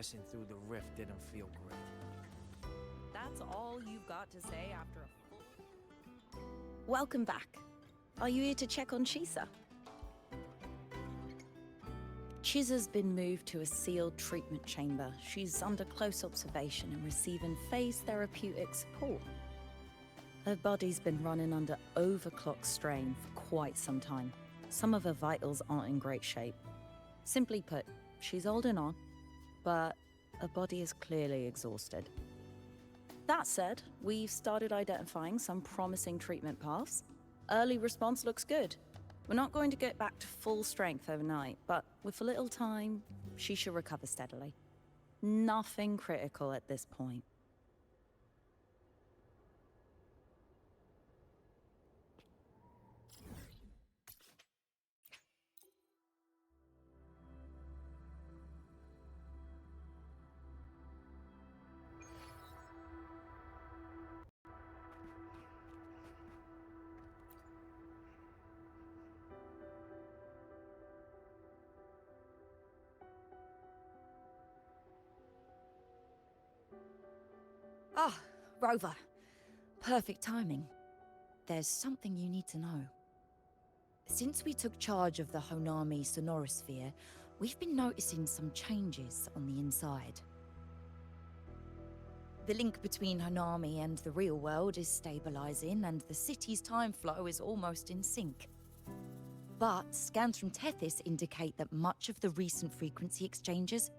passing through the rift didn't feel great. That's all you've got to say after a full... Welcome back. Are you here to check on Chisa? Chisa's been moved to a sealed treatment chamber. She's under close observation and receiving phase therapeutic support. Her body's been running under overclock strain for quite some time. Some of her vitals aren't in great shape. Simply put, she's holding on, but her body is clearly exhausted. That said, we've started identifying some promising treatment paths. Early response looks good. We're not going to get back to full strength overnight, but with a little time, she should recover steadily. Nothing critical at this point. Ah, Rover. Perfect timing. There's something you need to know. Since we took charge of the Honami sonorosphere, we've been noticing some changes on the inside. The link between Honami and the real world is stabilizing, and the city's time flow is almost in sync. But scans from Tethys indicate that much of the recent frequency exchanges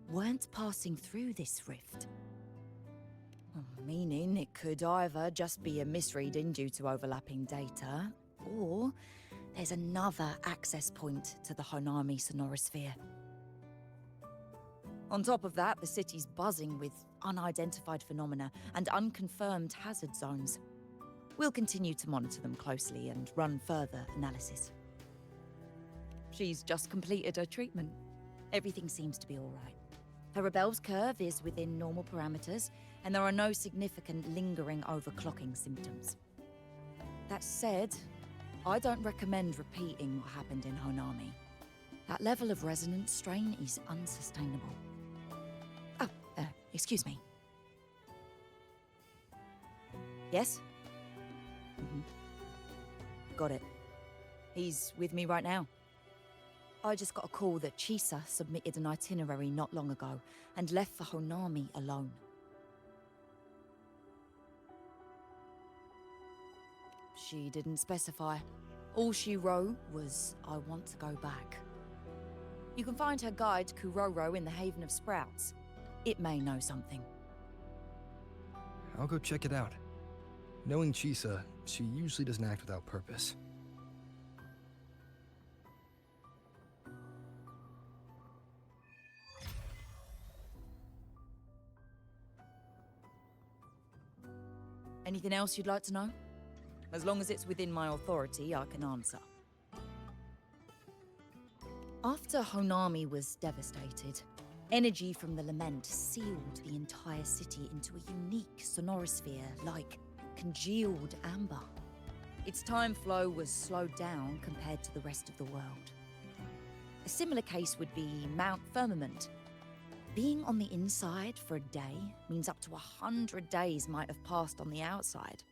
weren't passing through this rift. Meaning it could either just be a misreading due to overlapping data, or there's another access point to the Honami sonorosphere. On top of that, the city's buzzing with unidentified phenomena and unconfirmed hazard zones. We'll continue to monitor them closely and run further analysis. She's just completed her treatment. Everything seems to be all right. Her rebel's curve is within normal parameters, and there are no significant lingering overclocking symptoms. That said, I don't recommend repeating what happened in Honami. That level of resonance strain is unsustainable. Oh, excuse me. Yes? Got it. He's with me right now. I just got a call that Chisa submitted an itinerary not long ago and left for Honami alone. She didn't specify. All she wrote was, "I want to go back." You can find her guide, Kuroro, in the Haven of Sprouts. It may know something. I'll go check it out. Knowing Chisa, she usually doesn't act without purpose. Anything else you'd like to know? As long as it's within my authority, I can answer. After Honami was devastated, energy from the lament sealed the entire city into a unique sonorosphere like congealed amber. Its time flow was slowed down compared to the rest of the world. A similar case would be Mount Firmament. Being on the inside for a day means up to 100 days might have passed on the outside.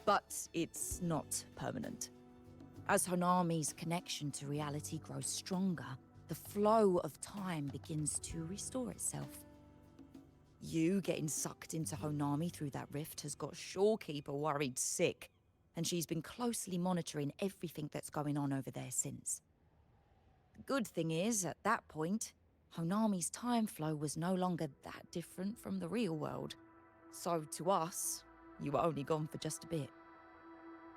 But it's not permanent. As Honami's connection to reality grows stronger, the flow of time begins to restore itself. You getting sucked into Honami through that rift has got Shorekeeper worried sick, and she's been closely monitoring everything that's going on over there since. The good thing is, at that point, Honami's time flow was no longer that different from the real world. So to us, you were only gone for just a bit.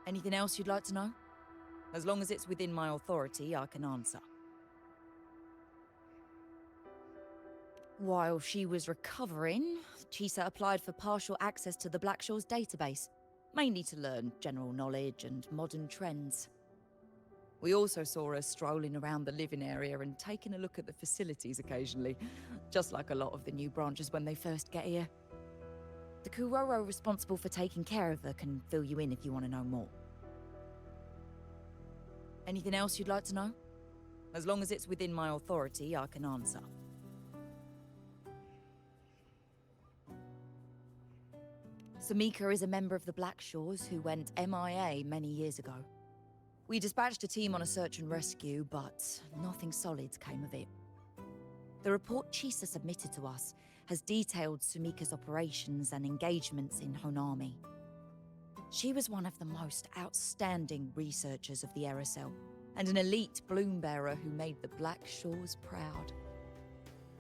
Anything else you'd like to know? As long as it's within my authority, I can answer. While she was recovering, Chisa applied for partial access to the Blackshaw's database, mainly to learn general knowledge and modern trends. We also saw her strolling around the living area and taking a look at the facilities occasionally, just like a lot of the new branches when they first get here. The Kuroro responsible for taking care of her can fill you in if you want to know more. Anything else you'd like to know? As long as it's within my authority, I can answer. Samika is a member of the Black Shores who went MIA many years ago. We dispatched a team on a search and rescue, but nothing solid came of it. The report Chisa submitted to us has detailed Sumika's operations and engagements in Honami. She was one of the most outstanding researchers of the Aerosol, and an elite bloom bearer who made the Black Shores proud.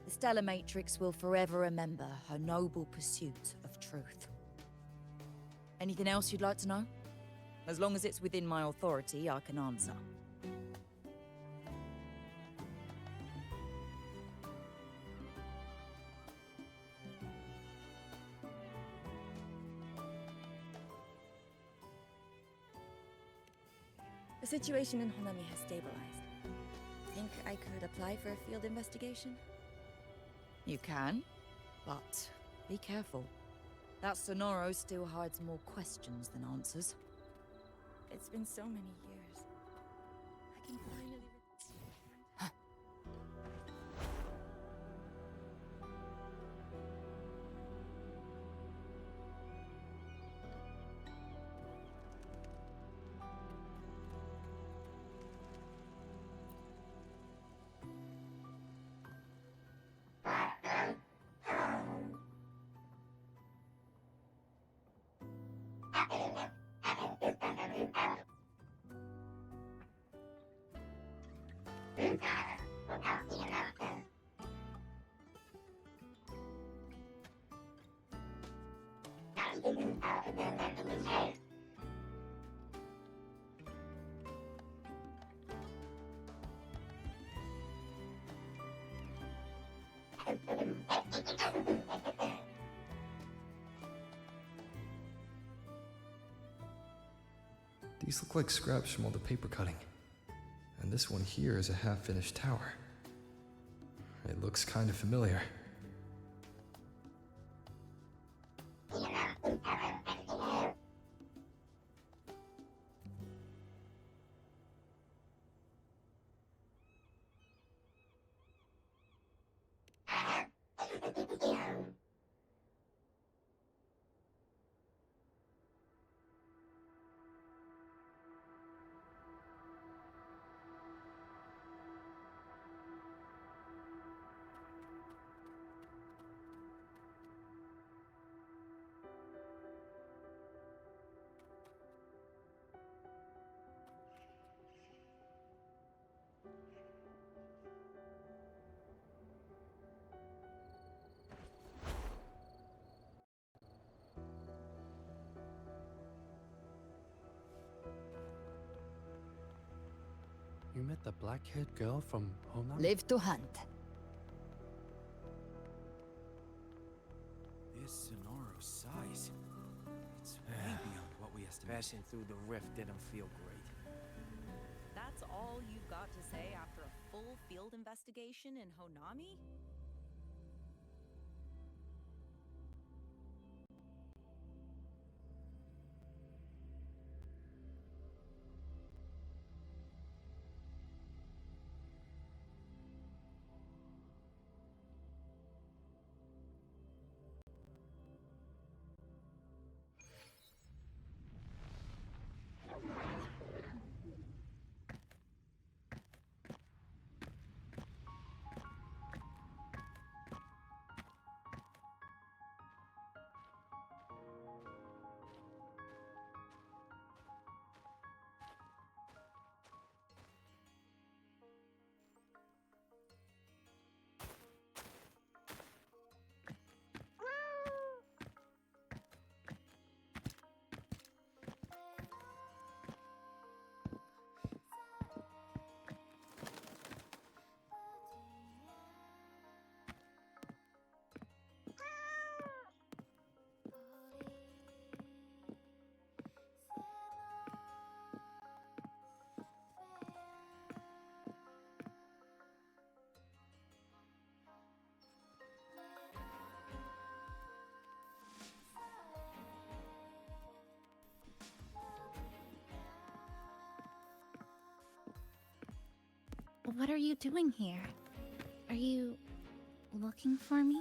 The Stellar Matrix will forever remember her noble pursuit of truth. Anything else you'd like to know? As long as it's within my authority, I can answer. The situation in Honami has stabilized. Think I could apply for a field investigation? You can, but be careful. That Sonoro still hides more questions than answers. It's been so many years. I can finally... These look like scraps from all the paper cutting. And this one here is a half-finished tower. It looks kind of familiar. You met the black-haired girl from Honami? Live to hunt. This Sonoro's size. It's way beyond what we estimated. Passing through the rift didn't feel great. That's all you've got to say after a full field investigation in Honami? What are you doing here? Are you looking for me?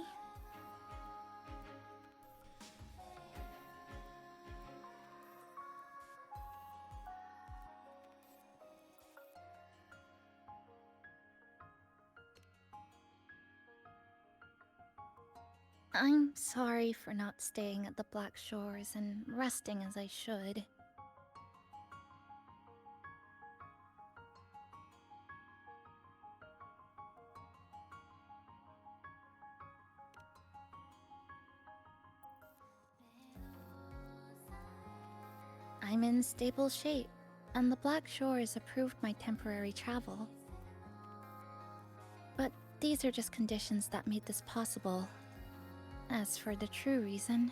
I'm sorry for not staying at the Black Shores and resting as I should. I'm in stable shape, and the Black Shores approved my temporary travel. But these are just conditions that made this possible. As for the true reason,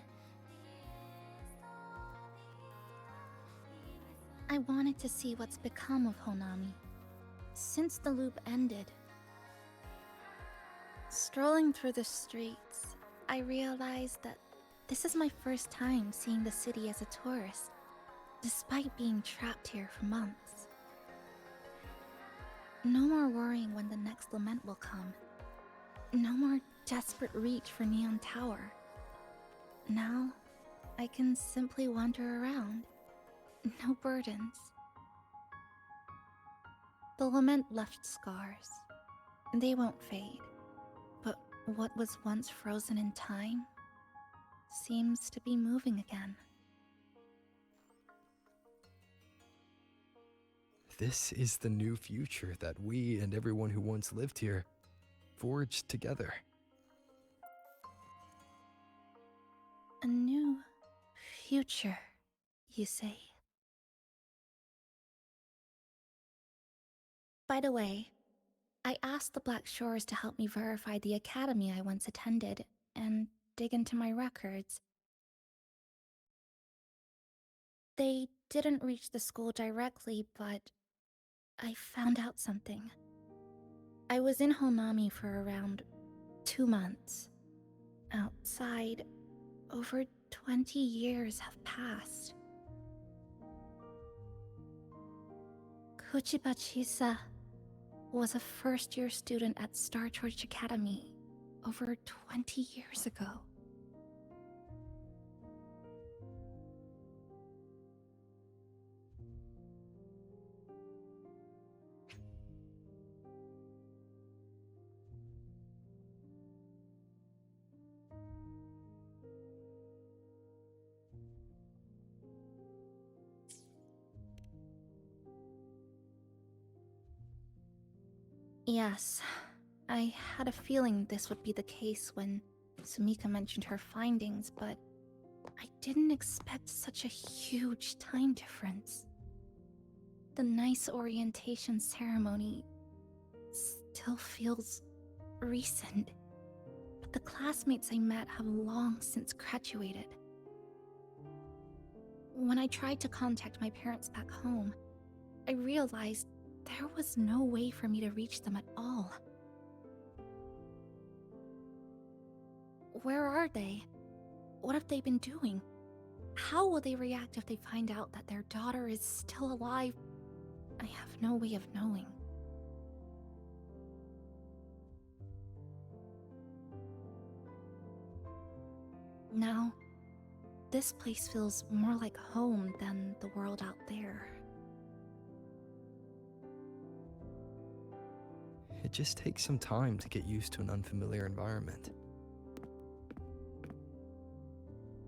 I wanted to see what's become of Honami. Since the loop ended, strolling through the streets, I realized that this is my first time seeing the city as a tourist, despite being trapped here for months. No more worrying when the next lament will come. No more desperate reach for Neon Tower. Now, I can simply wander around. No burdens. The lament left scars. They won't fade. But what was once frozen in time seems to be moving again. This is the new future that we and everyone who once lived here forged together. A new future, you say? By the way, I asked the Black Shores to help me verify the academy I once attended and dig into my records. They didn't reach the school directly, but I found out something. I was in Honami for around 2 months. Outside, over 20 years have passed. Kuchiba Chisa was a first-year student at Star Church Academy over 20 years ago. Yes, I had a feeling this would be the case when Sumika mentioned her findings, but I didn't expect such a huge time difference. The nice orientation ceremony still feels recent, but the classmates I met have long since graduated. When I tried to contact my parents back home, I realized there was no way for me to reach them at all. Where are they? What have they been doing? How will they react if they find out that their daughter is still alive? I have no way of knowing. Now, this place feels more like home than the world out there. It just takes some time to get used to an unfamiliar environment.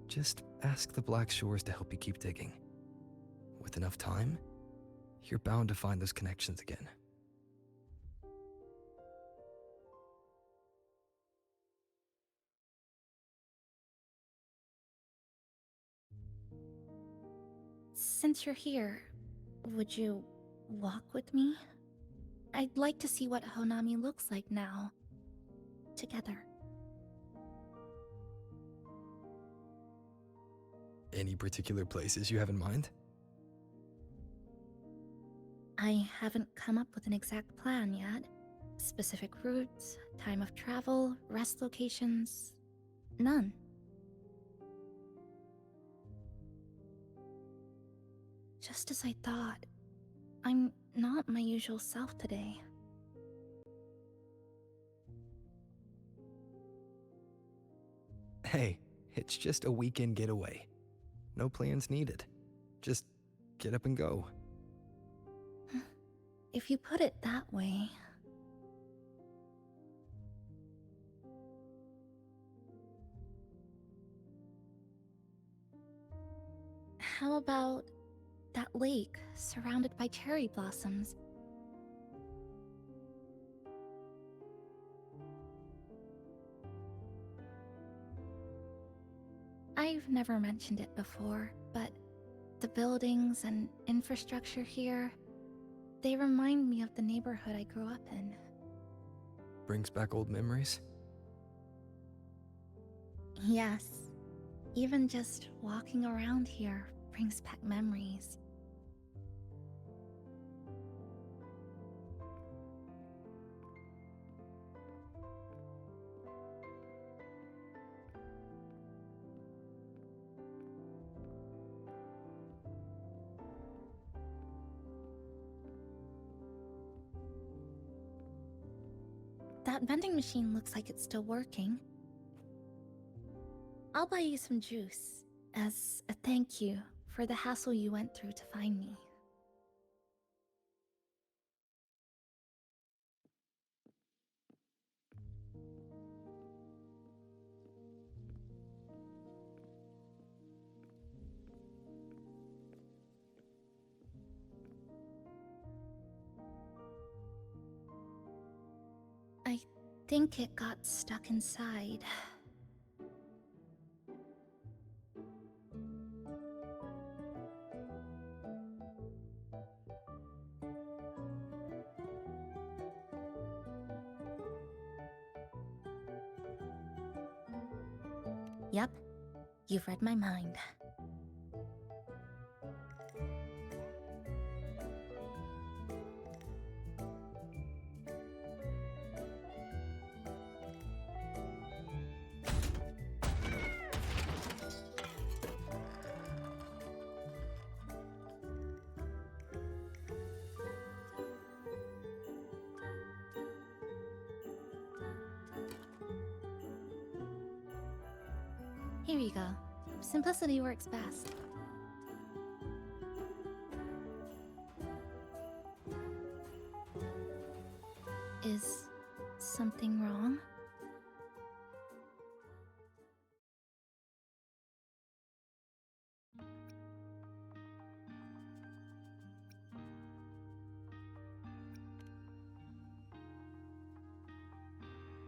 Just ask the Black Shores to help you keep digging. With enough time, you're bound to find those connections again. Since you're here, would you walk with me? I'd like to see what Honami looks like now. Together. Any particular places you have in mind? I haven't come up with an exact plan yet. Specific routes, time of travel, rest locations, none. Just as I thought, I'm not my usual self today. Hey, it's just a weekend getaway. No plans needed. Just get up and go. If you put it that way... How about that lake surrounded by cherry blossoms? I've never mentioned it before, but the buildings and infrastructure here, they remind me of the neighborhood I grew up in. Brings back old memories? Yes, even just walking around here brings back memories. That vending machine looks like it's still working. I'll buy you some juice as a thank you for the hassle you went through to find me. I think it got stuck inside. Yep, you've read my mind. Here you go. Simplicity works best. Is something wrong?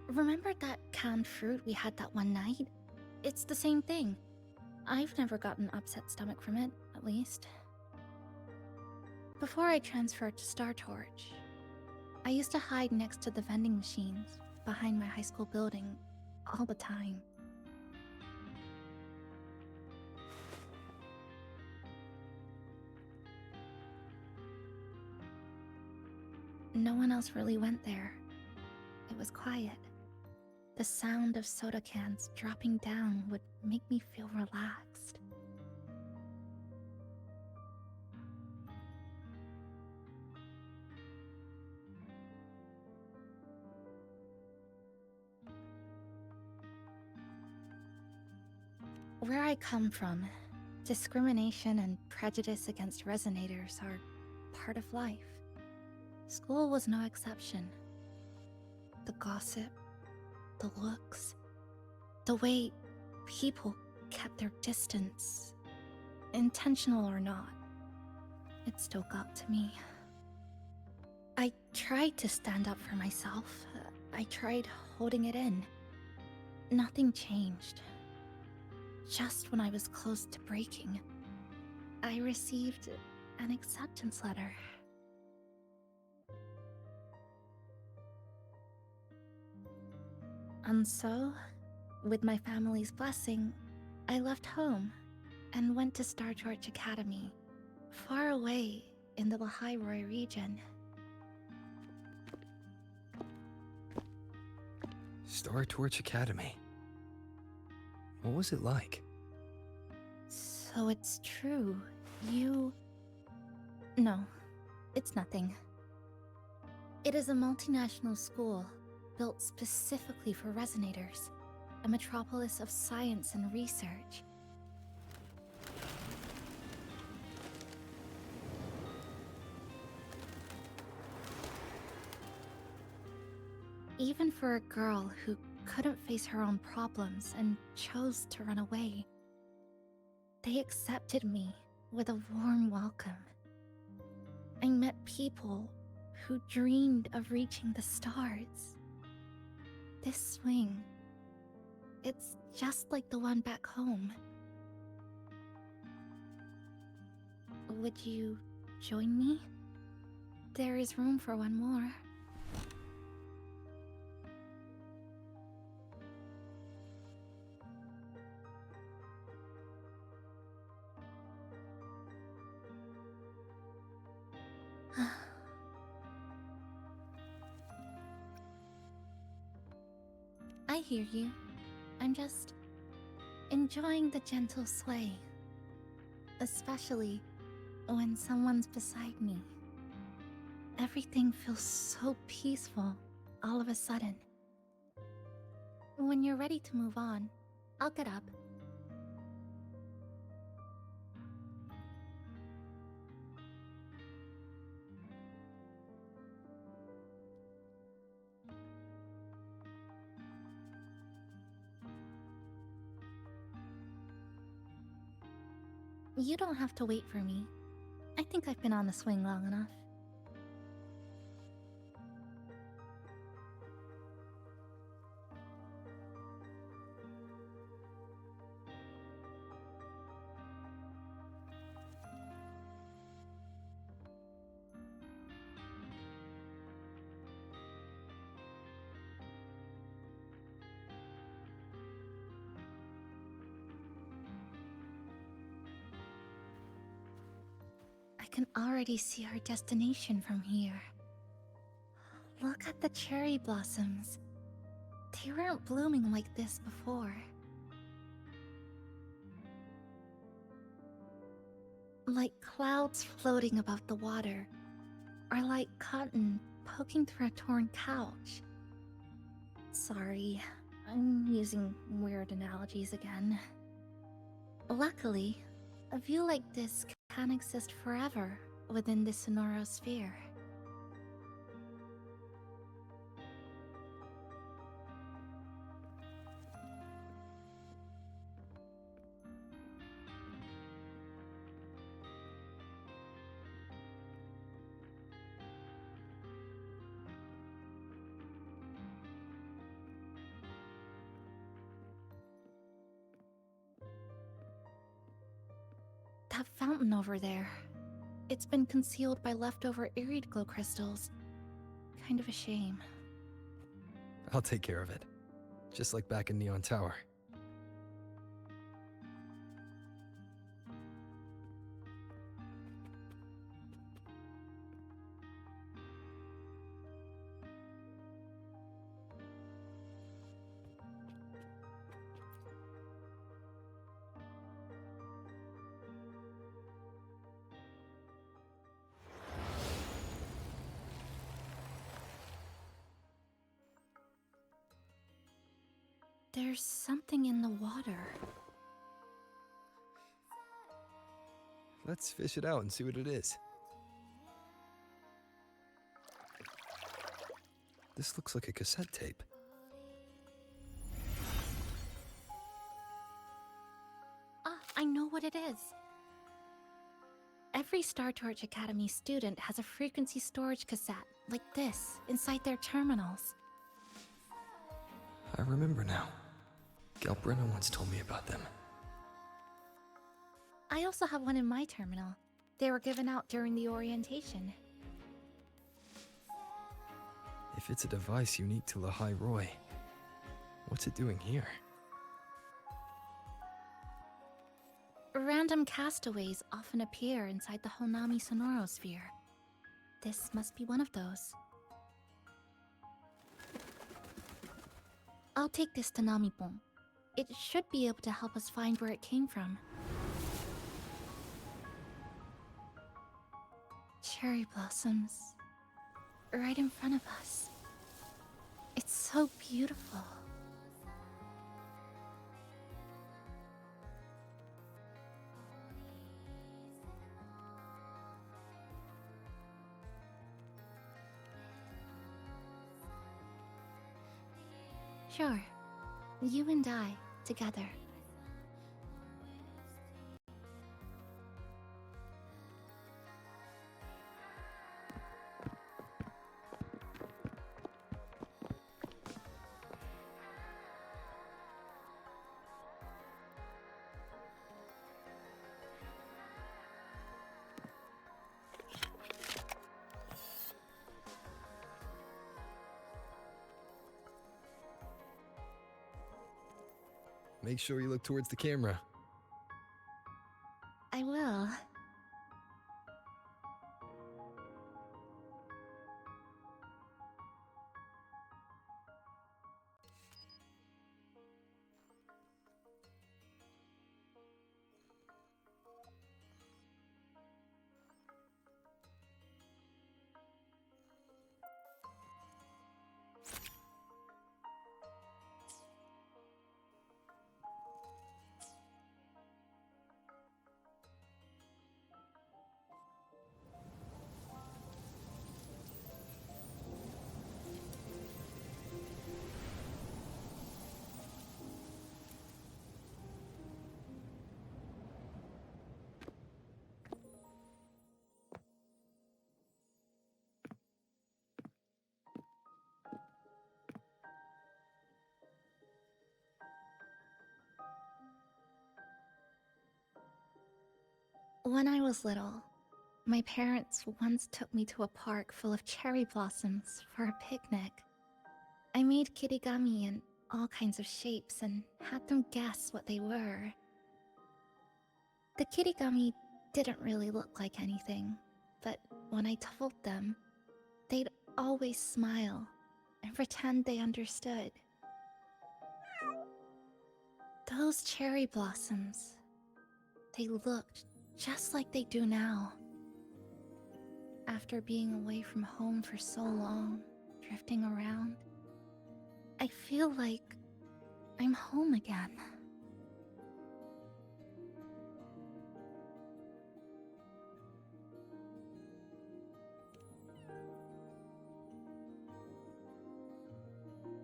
Remember that canned fruit we had that one night? It's the same thing. I've never gotten upset stomach from it, at least. Before I transferred to Star Torch, I used to hide next to the vending machines behind my high school building all the time. No one else really went there. It was quiet. The sound of soda cans dropping down would make me feel relaxed. Where I come from, discrimination and prejudice against resonators are part of life. School was no exception. The gossip, the looks, the way people kept their distance, intentional or not, it still got to me. I tried to stand up for myself. I tried holding it in. Nothing changed. Just when I was close to breaking, I received an acceptance letter. And so, with my family's blessing, I left home and went to Star Torch Academy, far away in the Lahairoi region. Star Torch Academy. What was it like? So it's true, you... No, it's nothing. It is a multinational school built specifically for resonators, a metropolis of science and research. Even for a girl who couldn't face her own problems and chose to run away, they accepted me with a warm welcome. I met people who dreamed of reaching the stars. This swing, it's just like the one back home. Would you join me? There is room for one more. I hear you. I'm just enjoying the gentle sway. Especially when someone's beside me. Everything feels so peaceful all of a sudden. When you're ready to move on, I'll get up. You don't have to wait for me. I think I've been on the swing long enough. I can already see our destination from here. Look at the cherry blossoms. They weren't blooming like this before. Like clouds floating above the water, or like cotton poking through a torn couch. Sorry, I'm using weird analogies again. Luckily, a view like this can exist forever within the Sonoro sphere. That fountain over there. It's been concealed by leftover irid glow crystals. Kind of a shame. I'll take care of it. Just like back in Neon Tower. There's something in the water. Let's fish it out and see what it is. This looks like a cassette tape. Ah, I know what it is. Every Star Torch Academy student has a frequency storage cassette like this inside their terminals. I remember now. Galbrina once told me about them. I also have one in my terminal. They were given out during the orientation. If it's a device unique to Lahai Roy, what's it doing here? Random castaways often appear inside the Honami Sonorosphere. This must be one of those. I'll take this to Namipon. It should be able to help us find where it came from. Cherry blossoms. Right in front of us. It's so beautiful. Sure. You and I, together. Make sure you look towards the camera. I will. When I was little, my parents once took me to a park full of cherry blossoms for a picnic. I made kirigami in all kinds of shapes and had them guess what they were. The kirigami didn't really look like anything, but when I told them, they'd always smile and pretend they understood. Those cherry blossoms, they looked just like they do now. After being away from home for so long, drifting around, I feel like I'm home again.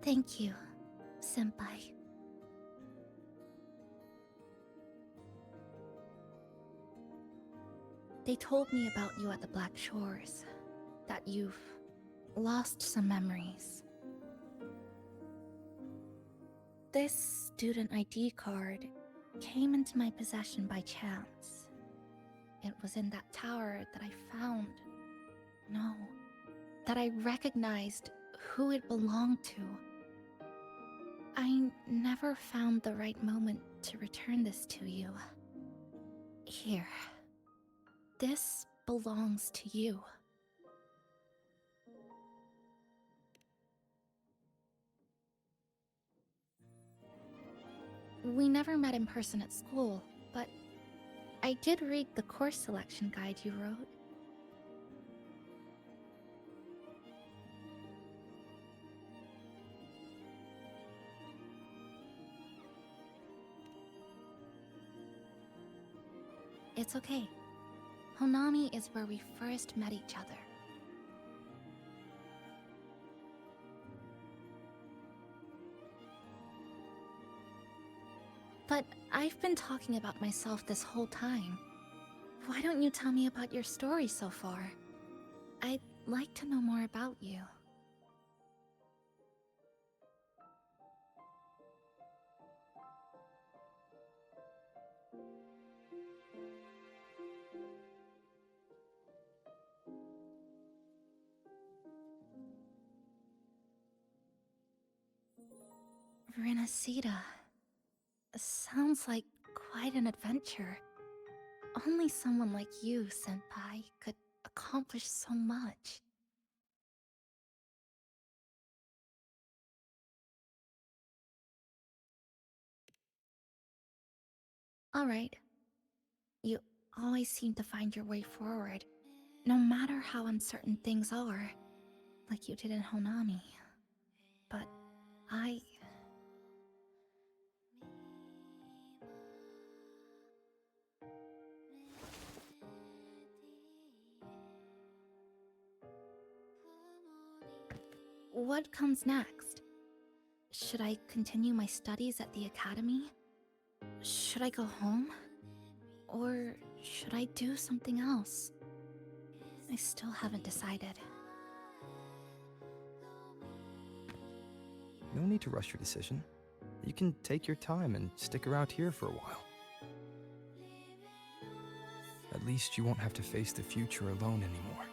Thank you, Senpai. They told me about you at the Black Shores, that you've lost some memories. This student ID card came into my possession by chance. It was in that tower that I found. No, that I recognized who it belonged to. I never found the right moment to return this to you. Here. This belongs to you. We never met in person at school, but I did read the course selection guide you wrote. It's okay. Honami is where we first met each other. But I've been talking about myself this whole time. Why don't you tell me about your story so far? I'd like to know more about you. Renacida. Sounds like quite an adventure. Only someone like you, Senpai, could accomplish so much. Alright. You always seem to find your way forward, no matter how uncertain things are, like you did in Honami. But What comes next? Should I continue my studies at the academy? Should I go home? Or should I do something else? I still haven't decided. No need to rush your decision. You can take your time and stick around here for a while. At least you won't have to face the future alone anymore.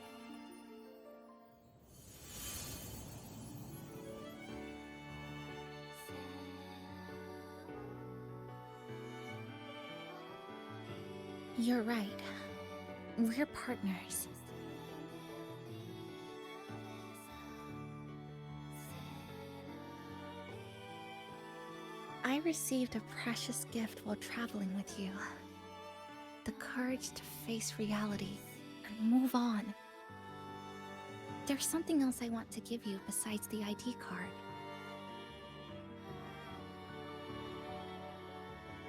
You're right. We're partners. I received a precious gift while traveling with you. The courage to face reality and move on. There's something else I want to give you besides the ID card.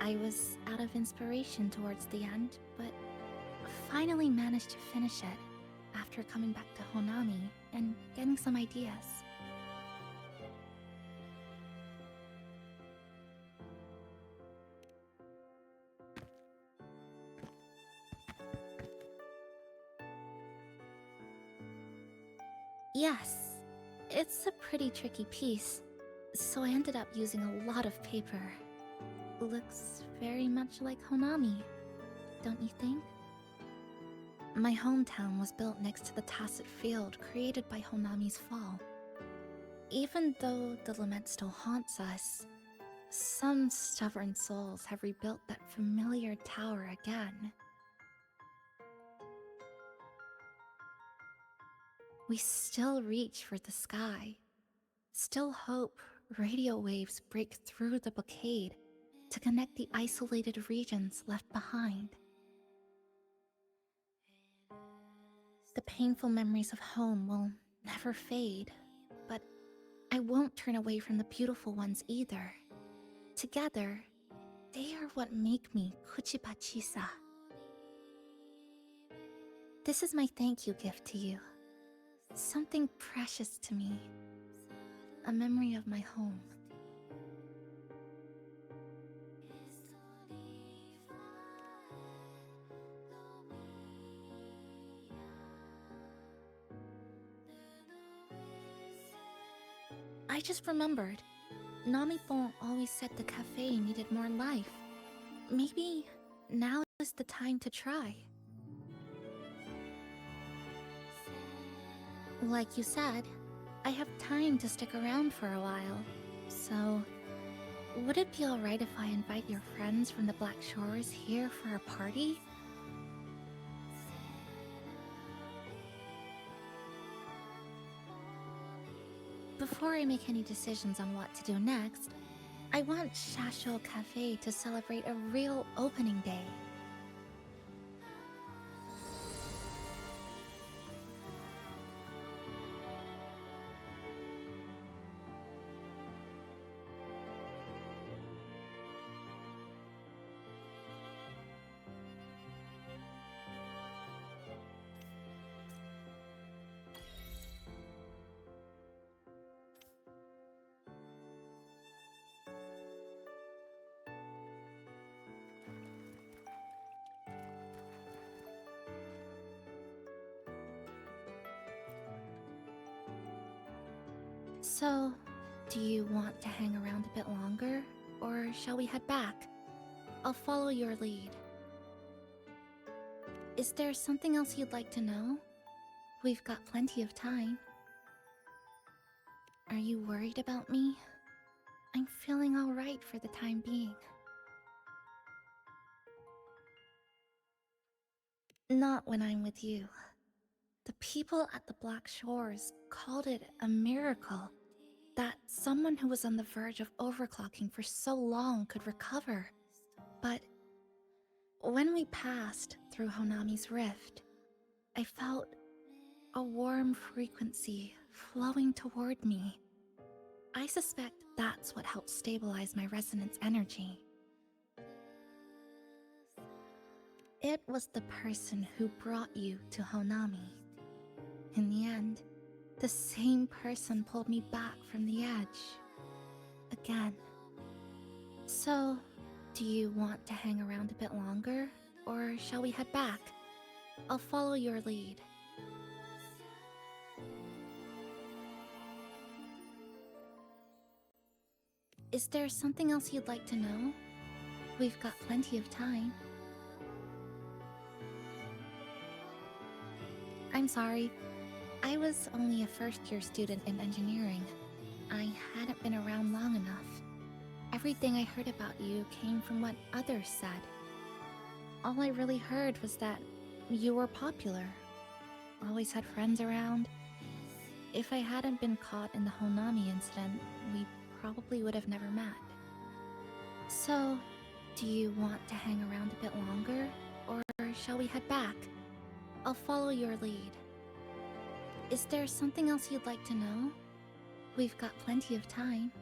I was out of inspiration towards the end, but finally managed to finish it after coming back to Honami and getting some ideas. Yes, it's a pretty tricky piece, so I ended up using a lot of paper. Looks very much like Honami, don't you think? My hometown was built next to the tacit field created by Honami's fall. Even though the lament still haunts us, some stubborn souls have rebuilt that familiar tower again. We still reach for the sky, still hope radio waves break through the blockade to connect the isolated regions left behind. The painful memories of home will never fade, but I won't turn away from the beautiful ones either. Together, they are what make me Kuchipachisa. This is my thank you gift to you. Something precious to me. A memory of my home. I just remembered. Namipon always said the cafe needed more life. Maybe now is the time to try. Like you said, I have time to stick around for a while, so would it be alright if I invite your friends from the Black Shores here for a party? Before I make any decisions on what to do next, I want Shasho Cafe to celebrate a real opening day. So, do you want to hang around a bit longer, or shall we head back? I'll follow your lead. Is there something else you'd like to know? We've got plenty of time. Are you worried about me? I'm feeling alright for the time being. Not when I'm with you. The people at the Black Shores called it a miracle that someone who was on the verge of overclocking for so long could recover. But when we passed through Honami's rift, I felt a warm frequency flowing toward me. I suspect that's what helped stabilize my resonance energy. It was the person who brought you to Honami. In the end, the same person pulled me back from the edge. Again. So, do you want to hang around a bit longer, or shall we head back? I'll follow your lead. Is there something else you'd like to know? We've got plenty of time. I'm sorry. I was only a first-year student in engineering. I hadn't been around long enough. Everything I heard about you came from what others said. all I really heard was that you were popular. Always had friends around. If I hadn't been caught in the Honami incident, we probably would have never met. So, do you want to hang around a bit longer, or shall we head back? I'll follow your lead. Is there something else you'd like to know? We've got plenty of time.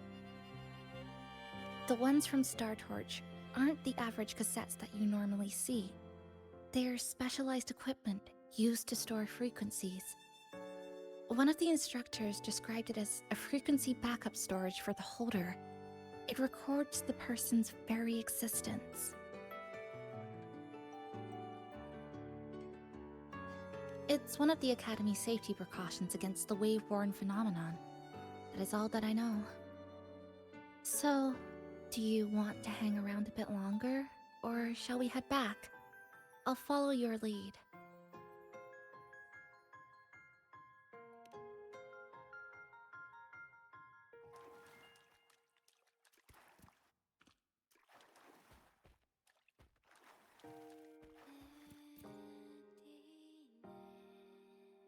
The ones from Star Torch aren't the average cassettes that you normally see. They're specialized equipment used to store frequencies. One of the instructors described it as a frequency backup storage for the holder. It records the person's very existence. It's one of the Academy's safety precautions against the wave-borne phenomenon. That is all that I know. So, do you want to hang around a bit longer, or shall we head back? I'll follow your lead.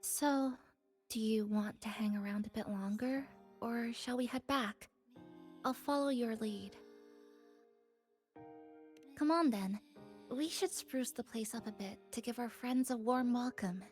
So, do you want to hang around a bit longer, or shall we head back? I'll follow your lead. Come on then. We should spruce the place up a bit to give our friends a warm welcome.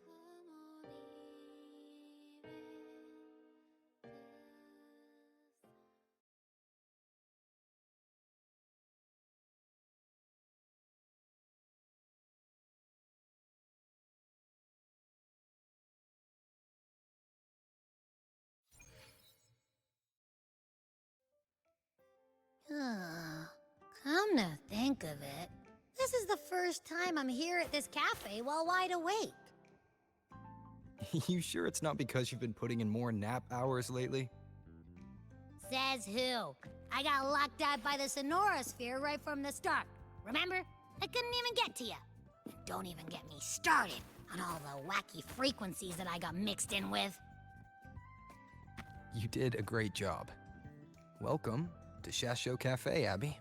Come to think of it, this is the first time I'm here at this cafe while wide awake. You sure it's not because you've been putting in more nap hours lately? Says who? I got locked out by the Sonorosphere right from the start. Remember? I couldn't even get to you. And don't even get me started on all the wacky frequencies that I got mixed in with. You did a great job. Welcome to Shasho Cafe, Abby.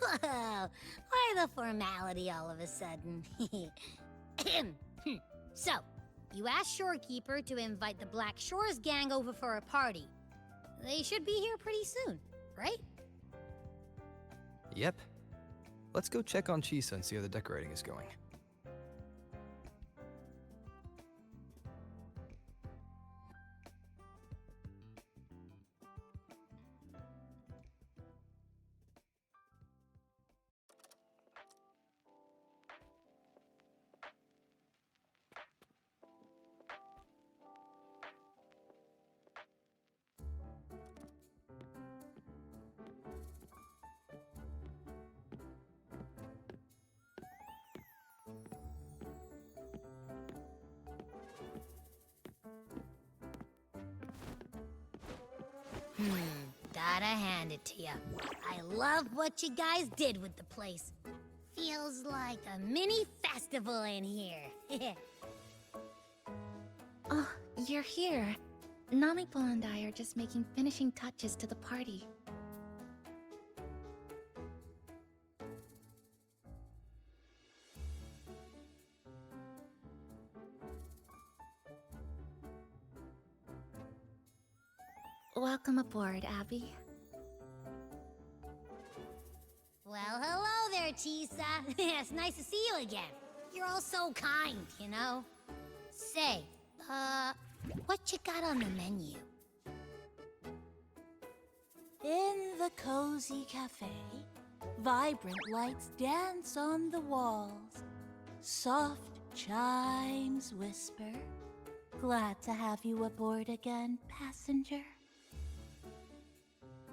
Whoa, why the formality all of a sudden? So, you asked Shorekeeper to invite the Black Shores gang over for a party. They should be here pretty soon, right? Yep. Let's go check on Chisa and see how the decorating is going. Gotta hand it to ya. I love what you guys did with the place. Feels like a mini festival in here. Oh, you're here. Namiko and I are just making finishing touches to the party. Welcome aboard, Abby. Well, hello there, Chisa. It's nice to see you again. You're all so kind, you know? Say, what you got on the menu? In the cozy cafe, vibrant lights dance on the walls. Soft chimes whisper. Glad to have you aboard again, passenger.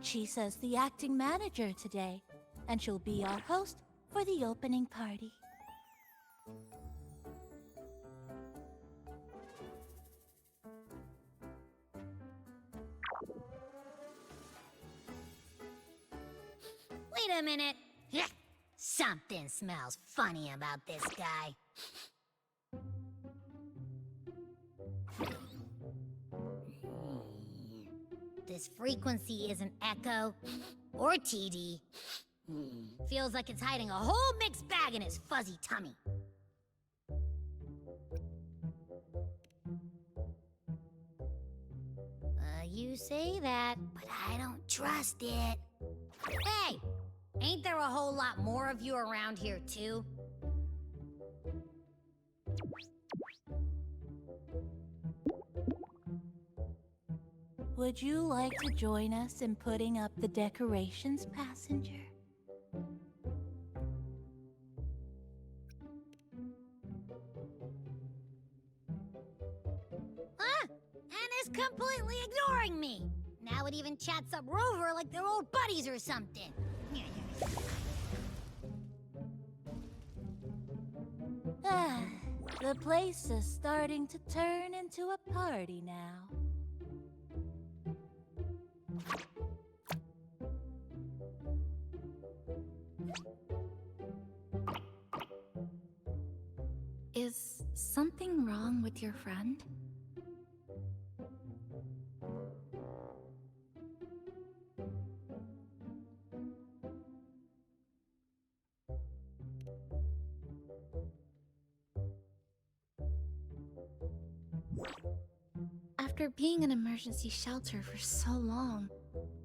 Chisa's the acting manager today, and she'll be our host for the opening party. Wait a minute. Something smells funny about this guy. this frequency isn't echo or TD. Feels like it's hiding a whole mixed bag in his fuzzy tummy. You say that, but I don't trust it. Hey! Ain't there a whole lot more of you around here, too? Would you like to join us in putting up the decorations, passenger? Huh? Anna's completely ignoring me. Now it even chats up Rover like they're old buddies or something. Ah, the place is starting to turn into a party now. Is something wrong with your friend? After being an emergency shelter for so long,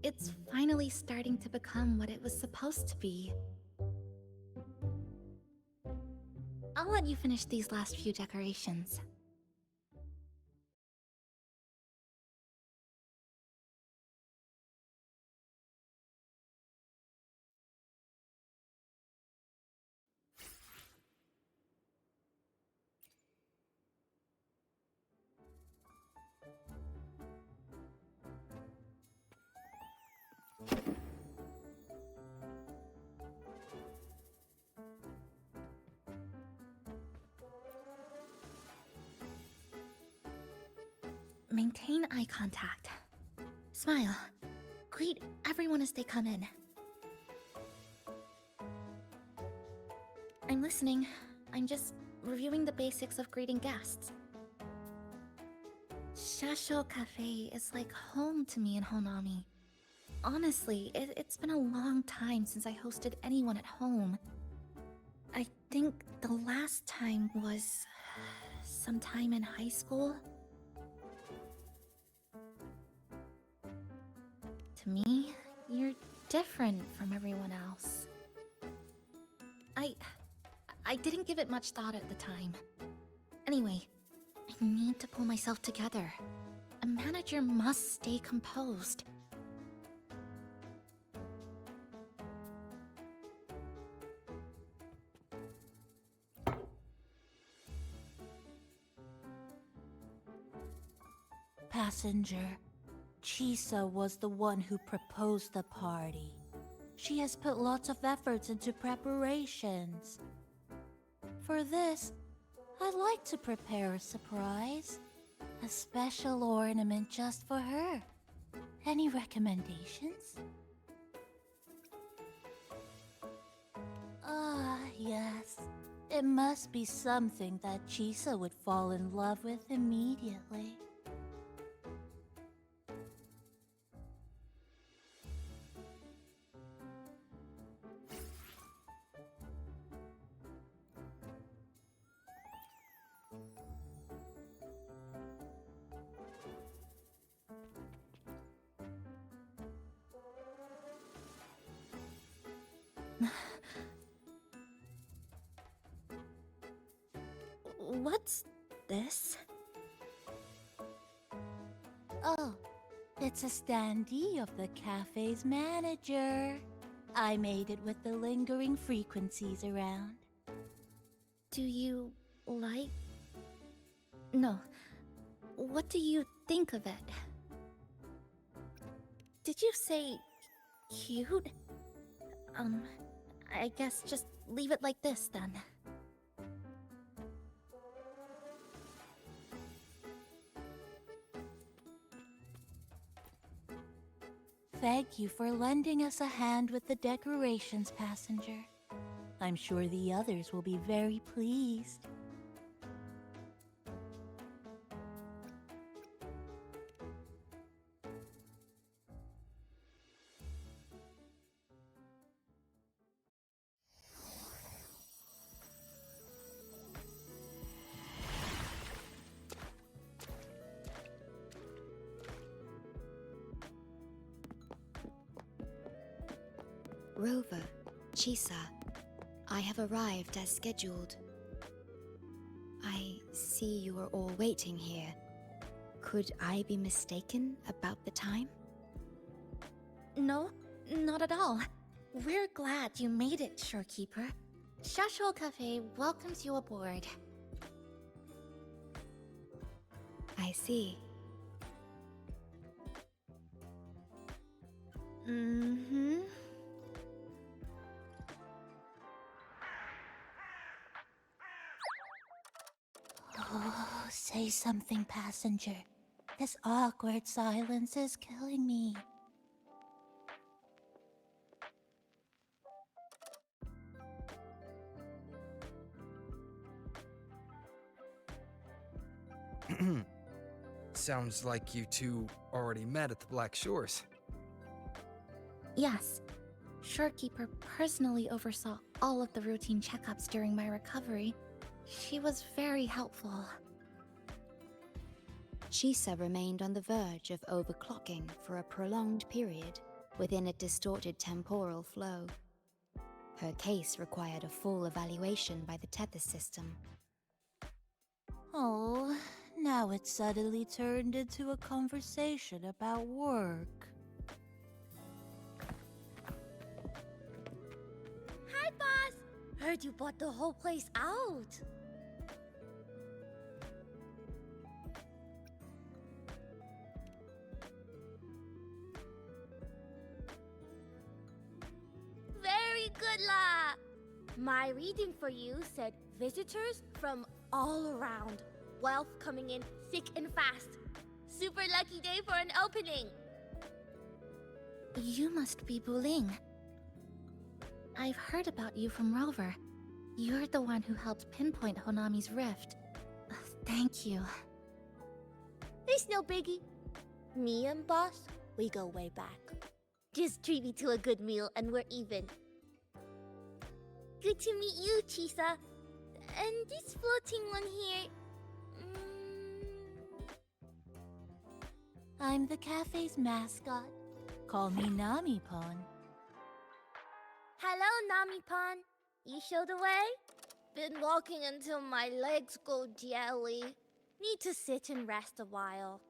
it's finally starting to become what it was supposed to be. I'll let you finish these last few decorations. Maintain eye contact. Smile. Greet everyone as they come in. I'm listening. I'm just reviewing the basics of greeting guests. Shasho Cafe is like home to me in Honami. Honestly, it's been a long time since I hosted anyone at home. I think the last time was sometime in high school. To me, you're different from everyone else. I didn't give it much thought at the time. Anyway, I need to pull myself together. A manager must stay composed. Passenger, Chisa was the one who proposed the party. She has put lots of efforts into preparations. For this, I'd like to prepare a surprise. A special ornament just for her. Any recommendations? Ah, yes. It must be something that Chisa would fall in love with immediately. What's this? Oh, it's a standee of the cafe's manager. I made it with the lingering frequencies around. Do you like... No. What do you think of it? Did you say... cute? I guess just leave it like this then. Thank you for lending us a hand with the decorations, passenger. I'm sure the others will be very pleased. Rover, Chisa, I have arrived as scheduled. I see you are all waiting here. Could I be mistaken about the time? No, not at all. We're glad you made it, Shorekeeper. Shashol Cafe welcomes you aboard. I see. Mm-hmm. Oh, say something, passenger. This awkward silence is killing me. Sounds like you two already met at the Black Shores. Yes. Shorekeeper personally oversaw all of the routine checkups during my recovery. She was very helpful. Chisa remained on the verge of overclocking for a prolonged period within a distorted temporal flow. Her case required a full evaluation by the tether system. Oh, now it's suddenly turned into a conversation about work. Hi, boss! Heard you bought the whole place out. Very good, La! My reading for you said visitors from all around. Wealth coming in thick and fast. Super lucky day for an opening. You must be Buling. I've heard about you from Rover. You're the one who helped pinpoint Honami's rift. Thank you. It's no biggie. Me and boss, we go way back. Just treat me to a good meal and we're even. Good to meet you, Chisa. And this floating one here... I'm the cafe's mascot. Call me Nami-pon. Hello, Nami-pon. You show the way? Been walking until my legs go jelly. Need to sit and rest a while.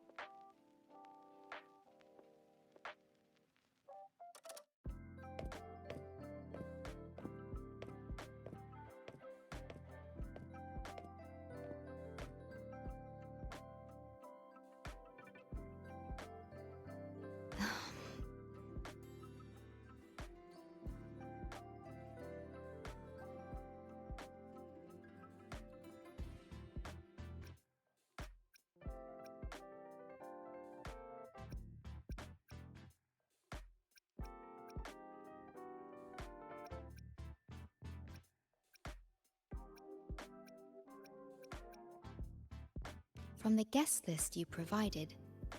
From the guest list you provided,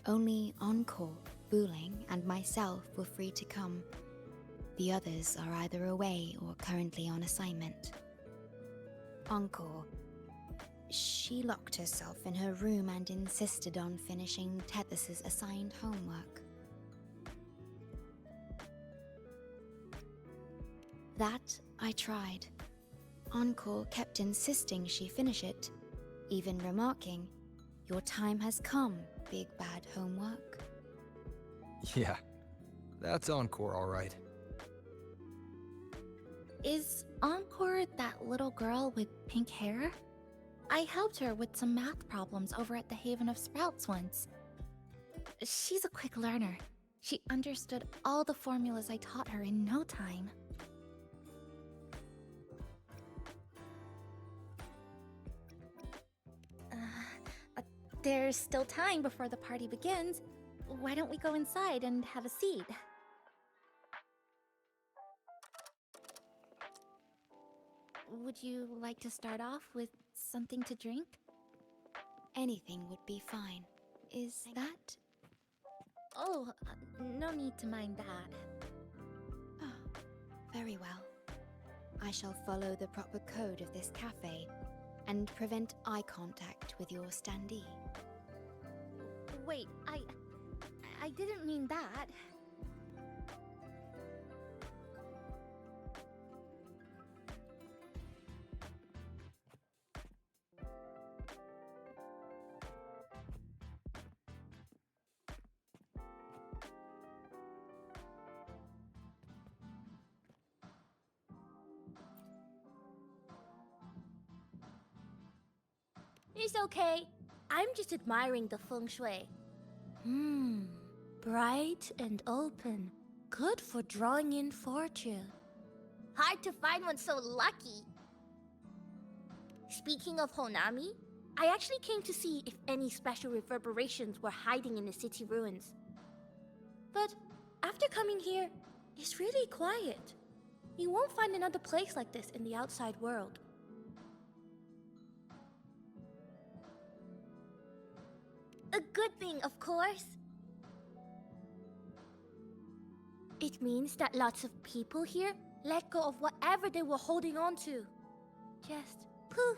only Encore, Buling, and myself were free to come. The others are either away or currently on assignment. Encore. She locked herself in her room and insisted on finishing Tethys' assigned homework. That I tried. Encore kept insisting she finish it, even remarking, "Your time has come, big bad homework." Yeah, that's Encore, all right. Is Encore that little girl with pink hair? I helped her with some math problems over at the Haven of Sprouts once. She's a quick learner. She understood all the formulas I taught her in no time. There's still time before the party begins. Why don't we go inside and have a seat? Would you like to start off with something to drink? Anything would be fine. Is that... Oh, no need to mind that. Oh, very well. I shall follow the proper code of this cafe and prevent eye contact with your standee. Wait, I didn't mean that. It's okay. I'm just admiring the feng shui. Bright and open. Good for drawing in fortune. Hard to find one so lucky. Speaking of Honami, I actually came to see if any special reverberations were hiding in the city ruins. But after coming here, it's really quiet. You won't find another place like this in the outside world. A good thing, of course. It means that lots of people here let go of whatever they were holding on to. Just poof,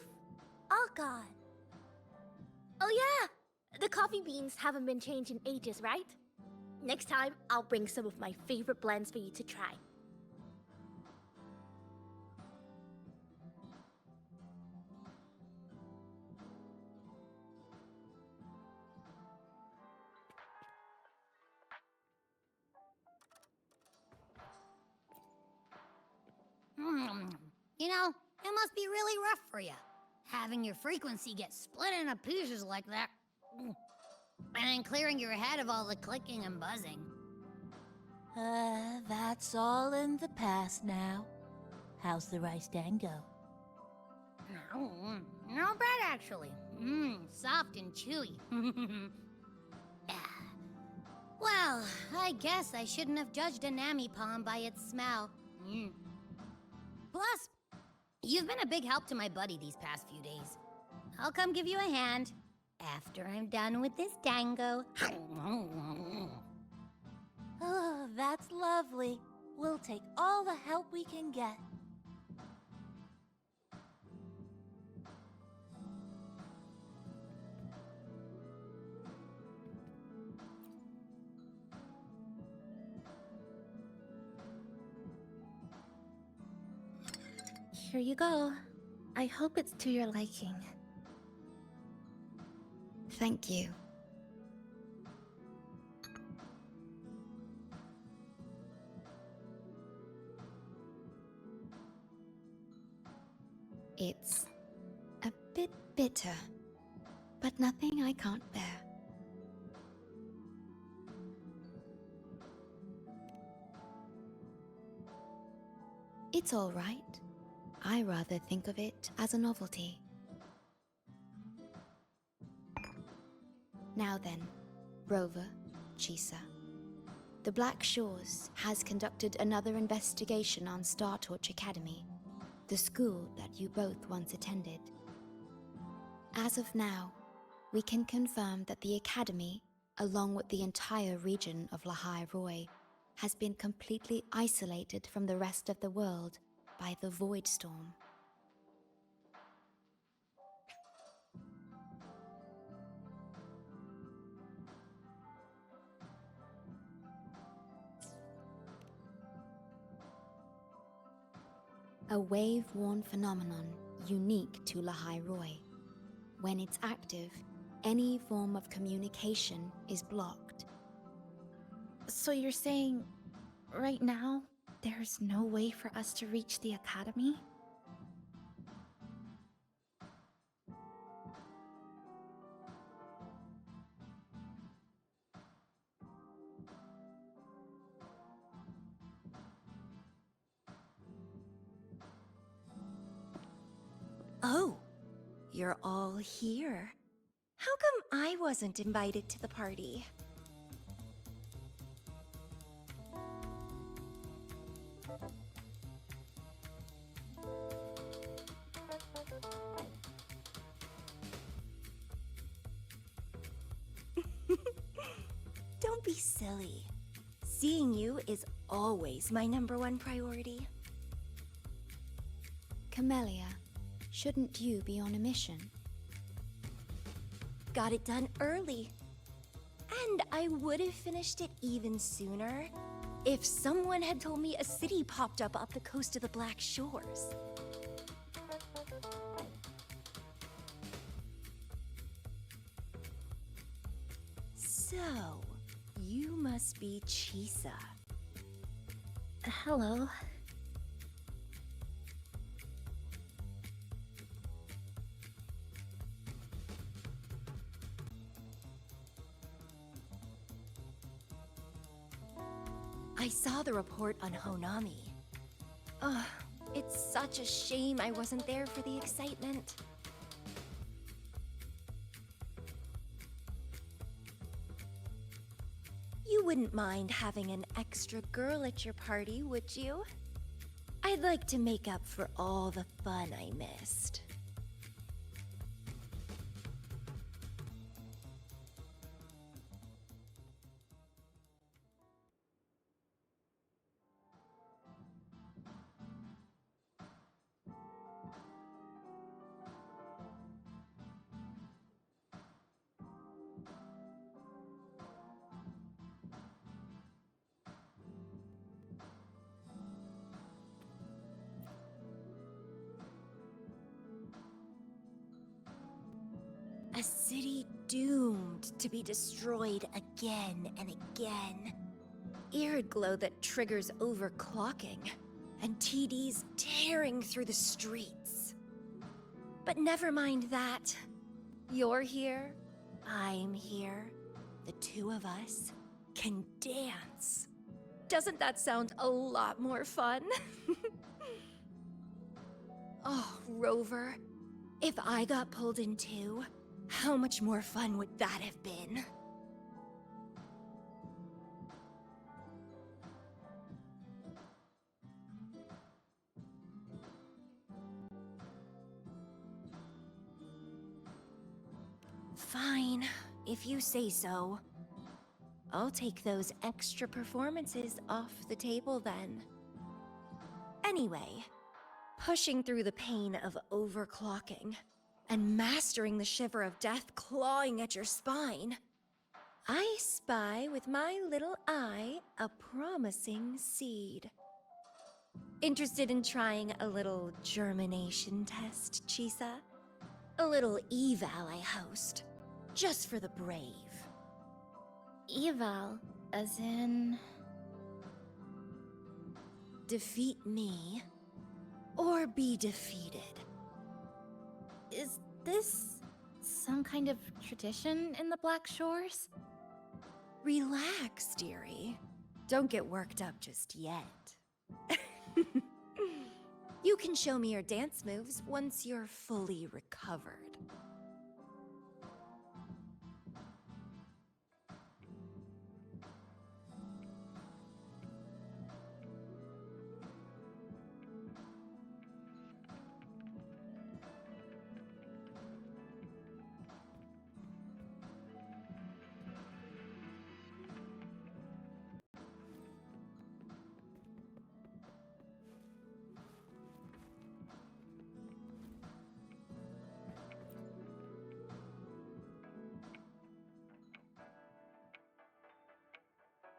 all gone. Oh yeah, the coffee beans haven't been changed in ages, right? Next time, I'll bring some of my favorite blends for you to try. You know, it must be really rough for you, having your frequency get split into pieces like that. And then clearing your head of all the clicking and buzzing. That's all in the past now. How's the rice dango? Not bad, actually. Soft and chewy. Well, I guess I shouldn't have judged a Nami palm by its smell. Plus, you've been a big help to my buddy these past few days. I'll come give you a hand after I'm done with this dango. Oh, that's lovely. We'll take all the help we can get. Here you go. I hope it's to your liking. Thank you. It's a bit bitter, but nothing I can't bear. It's all right. I rather think of it as a novelty. Now then, Rover, Chisa. The Black Shores has conducted another investigation on Startorch Academy, the school that you both once attended. As of now, we can confirm that the Academy, along with the entire region of Lahai Roi, has been completely isolated from the rest of the world by the Void Storm. A wave-worn phenomenon unique to Lahai Roi. When it's active, any form of communication is blocked. So you're saying, right now, there's no way for us to reach the Academy? Oh, you're all here. How come I wasn't invited to the party? Don't be silly. Seeing you is always my #1 priority. Camellia, shouldn't you be on a mission? Got it done early. And I would have finished it even sooner if someone had told me a city popped up off the coast of the Black Shores. So, you must be Chisa. Hello. I saw the report on Honami. Ugh, it's such a shame I wasn't there for the excitement. You wouldn't mind having an extra girl at your party, would you? I'd like to make up for all the fun I missed. A city doomed to be destroyed again and again. Eerid glow that triggers overclocking, and TDs tearing through the streets. But never mind that. You're here, I'm here. The two of us can dance. Doesn't that sound a lot more fun? Oh, Rover, if I got pulled in too, how much more fun would that have been? Fine, if you say so. I'll take those extra performances off the table then. Anyway, pushing through the pain of overclocking and mastering the shiver of death clawing at your spine, I spy with my little eye a promising seed. Interested in trying a little germination test, Chisa? A little eval I host, just for the brave. Eval, as in... Defeat me, or be defeated. Is this some kind of tradition in the Black Shores? Relax, dearie. Don't get worked up just yet. You can show me your dance moves once you're fully recovered.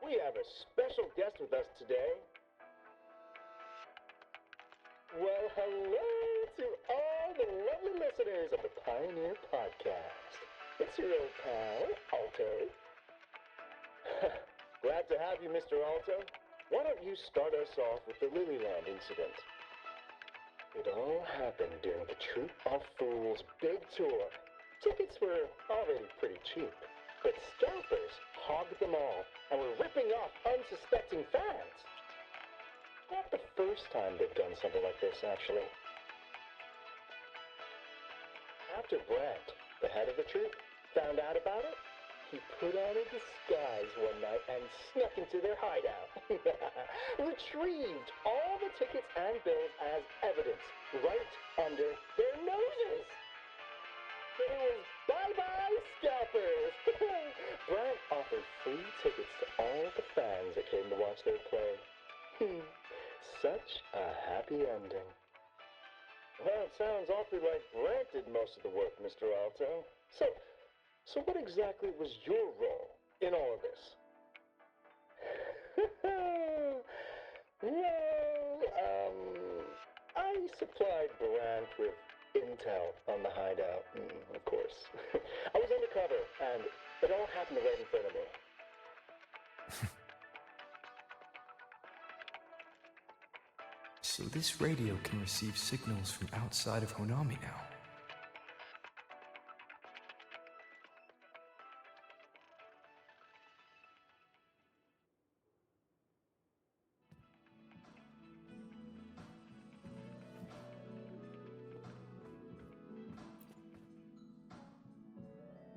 We have a special guest with us today. Well, hello to all the lovely listeners of the Pioneer Podcast. It's your old pal, Alto. Glad to have you, Mr. Alto. Why don't you start us off with the Lilyland incident? It all happened during the Troop of Fools' big tour. Tickets were already pretty cheap, but scalpers hogged them all and were ripping off unsuspecting fans. Not the first time they've done something like this, actually. After Brant, the head of the troop, found out about it, he put on a disguise one night and snuck into their hideout. Retrieved all the tickets and bills as evidence right under their noses. It was bye-bye scalpers. Brant offered free tickets to all the fans that came to watch their play. Such a happy ending. Well, it sounds awfully like Brant did most of the work, Mr. Alto. So what exactly was your role in all of this? I supplied Brant with intel on the hideout, of course. I was undercover, and it all happened right in front of me. So this radio can receive signals from outside of Honami now.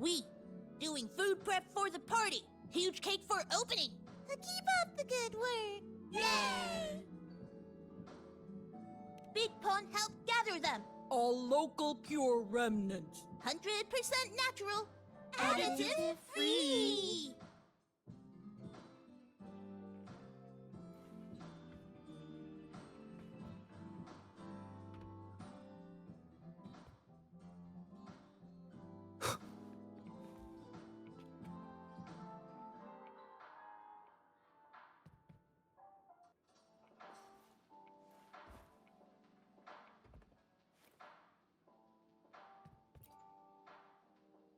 We, doing food prep for the party. Huge cake for opening. Keep up the good work. Yay! Big Pond helped gather them. All local pure remnants. 100% natural. Additive free.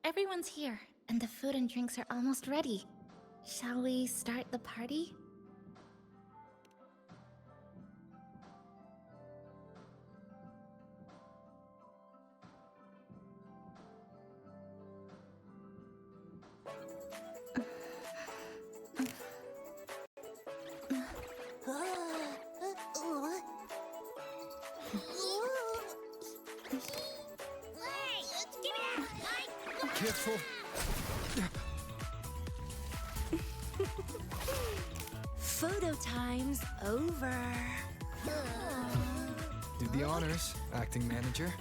Everyone's here, and the food and drinks are almost ready. Shall we start the party? Careful. Photo time's over. Do the honors, acting manager.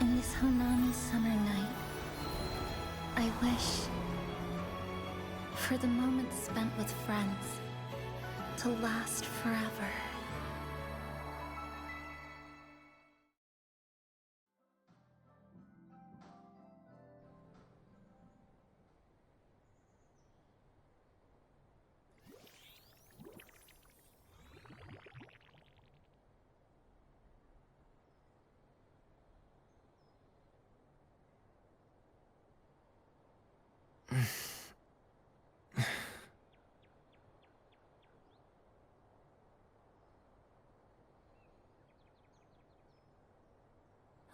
In this Honami summer night, I wish for the moments spent with friends to last forever.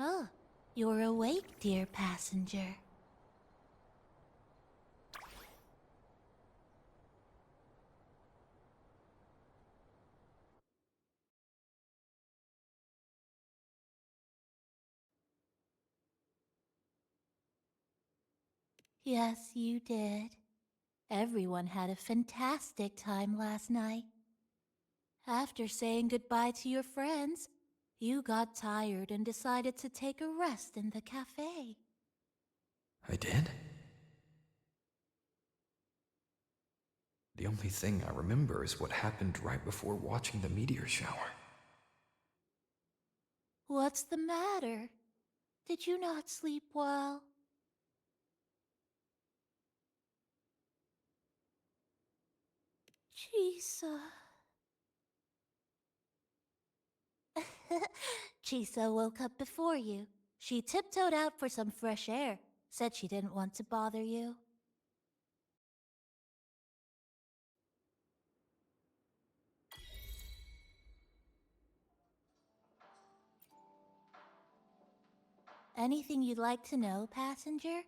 Oh, you're awake, dear passenger. Yes, you did. Everyone had a fantastic time last night. After saying goodbye to your friends, you got tired and decided to take a rest in the cafe. I did? The only thing I remember is what happened right before watching the meteor shower. What's the matter? Did you not sleep well? Chisa. Chisa woke up before you. She tiptoed out for some fresh air. Said she didn't want to bother you. Anything you'd like to know, passenger?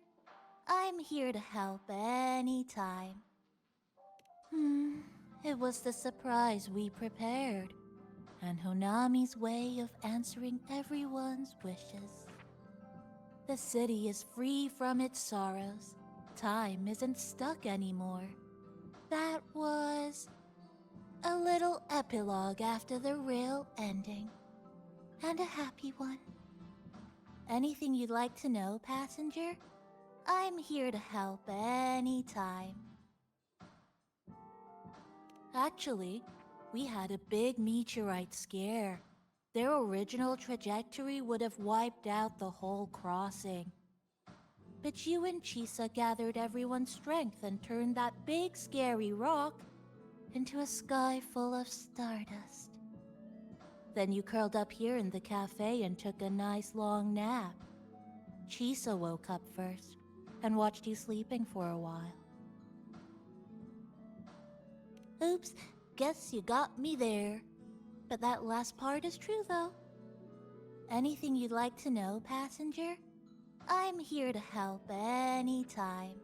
I'm here to help anytime. It was the surprise we prepared, and Honami's way of answering everyone's wishes. The city is free from its sorrows. Time isn't stuck anymore. That was A little epilogue after the real ending. And a happy one. Anything you'd like to know, passenger? I'm here to help anytime. Actually, we had a big meteorite scare. Their original trajectory would have wiped out the whole crossing. But you and Chisa gathered everyone's strength and turned that big scary rock into a sky full of stardust. Then you curled up here in the cafe and took a nice long nap. Chisa woke up first and watched you sleeping for a while. Oops, guess you got me there. But that last part is true, though. Anything you'd like to know, passenger? I'm here to help anytime.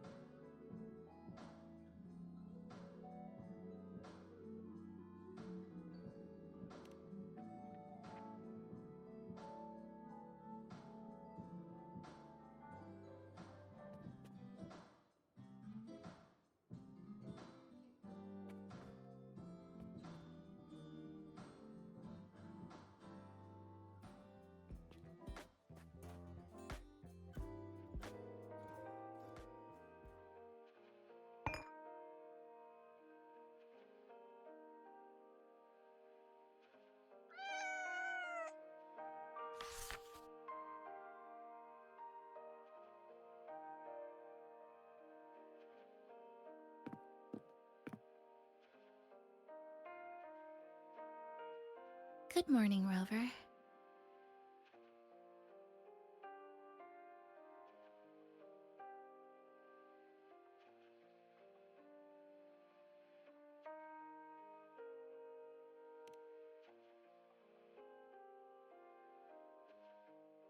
Good morning, Rover.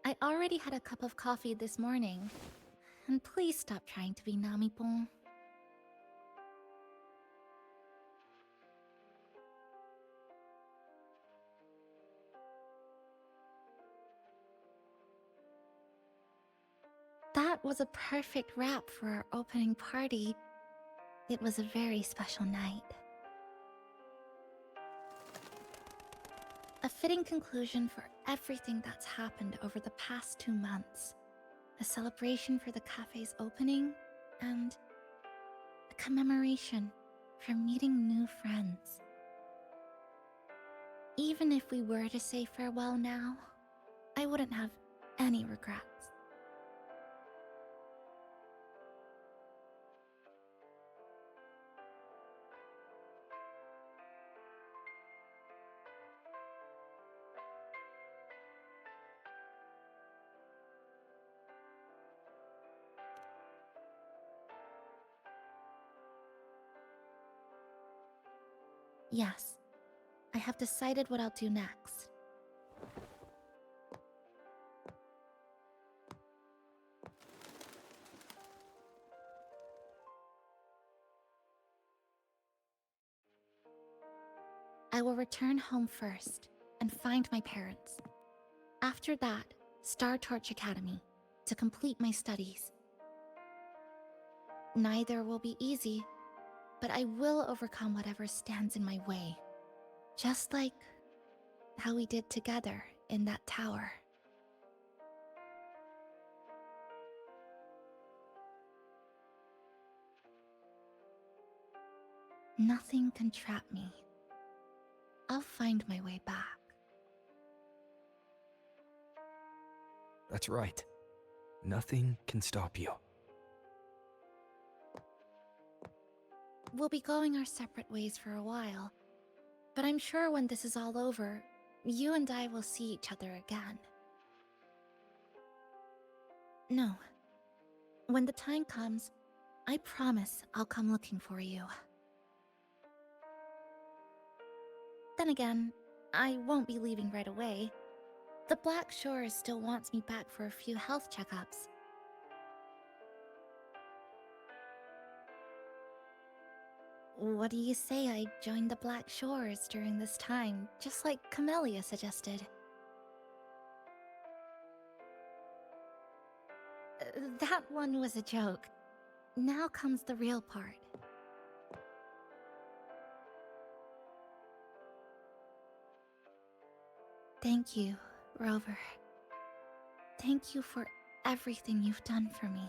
I already had a cup of coffee this morning. And please stop trying to be Namipon. That was a perfect wrap for our opening party. It was a very special night. A fitting conclusion for everything that's happened over the past 2 months. A celebration for the cafe's opening, and a commemoration for meeting new friends. Even if we were to say farewell now, I wouldn't have any regrets. Yes, I have decided what I'll do next. I will return home first and find my parents. After that, Star Torch Academy to complete my studies. Neither will be easy, but I will overcome whatever stands in my way. Just like how we did together in that tower. Nothing can trap me. I'll find my way back. That's right. Nothing can stop you. We'll be going our separate ways for a while, but I'm sure when this is all over, you and I will see each other again. No. When the time comes, I promise I'll come looking for you. Then again, I won't be leaving right away. The Black Shore still wants me back for a few health checkups. What do you say I join the Black Shores during this time, just like Camellia suggested? That one was a joke. Now comes the real part. Thank you, Rover. Thank you for everything you've done for me.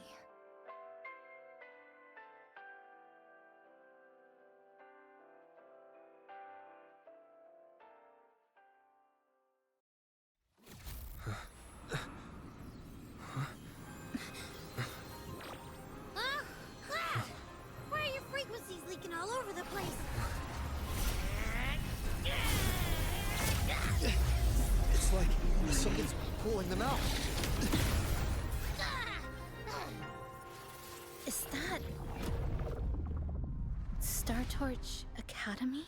Huh? Ah! Why are your frequencies leaking all over the place? It's like something's pulling them out. Is that Star Torch Academy?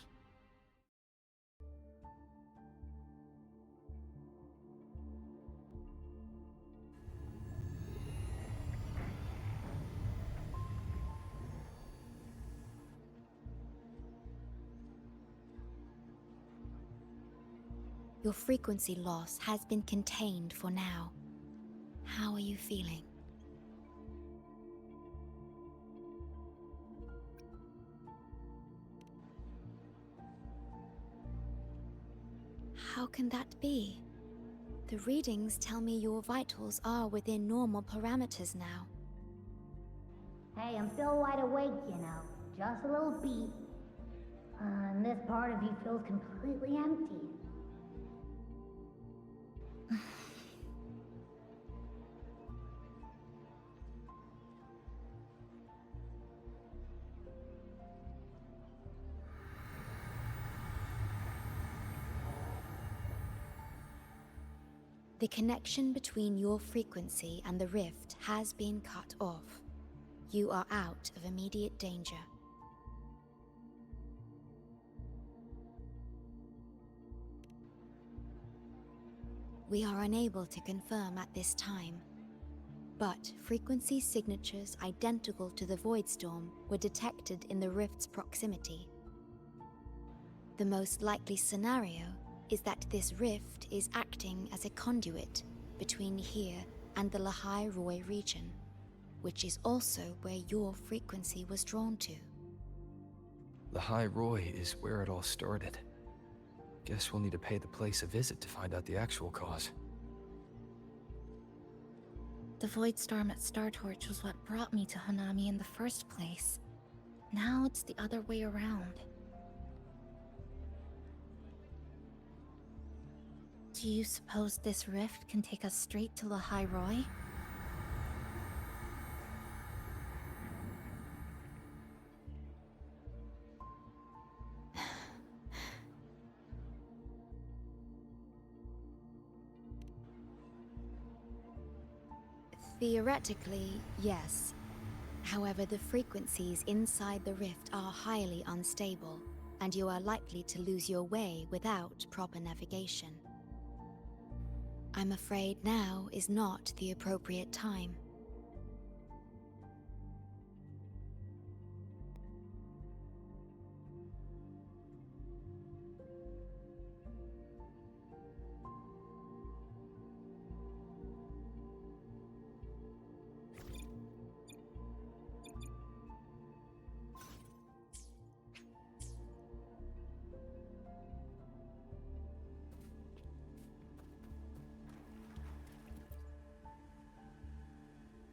Your frequency loss has been contained for now. How are you feeling? How can that be? The readings tell me your vitals are within normal parameters now. Hey, I'm still wide awake, you know. Just a little beat. And this part of you feels completely empty. The connection between your frequency and the rift has been cut off. You are out of immediate danger. We are unable to confirm at this time, but frequency signatures identical to the Void Storm were detected in the rift's proximity. The most likely scenario is that this rift is acting as a conduit between here and the Lahai Roy region, which is also where your frequency was drawn to. Lahai Roy is where it all started. Guess we'll need to pay the place a visit to find out the actual cause. The Void Storm at Star Torch was what brought me to Hanami in the first place. Now it's the other way around. Do you suppose this rift can take us straight to Lahai Roy? Theoretically, yes. However, the frequencies inside the rift are highly unstable, and you are likely to lose your way without proper navigation. I'm afraid now is not the appropriate time.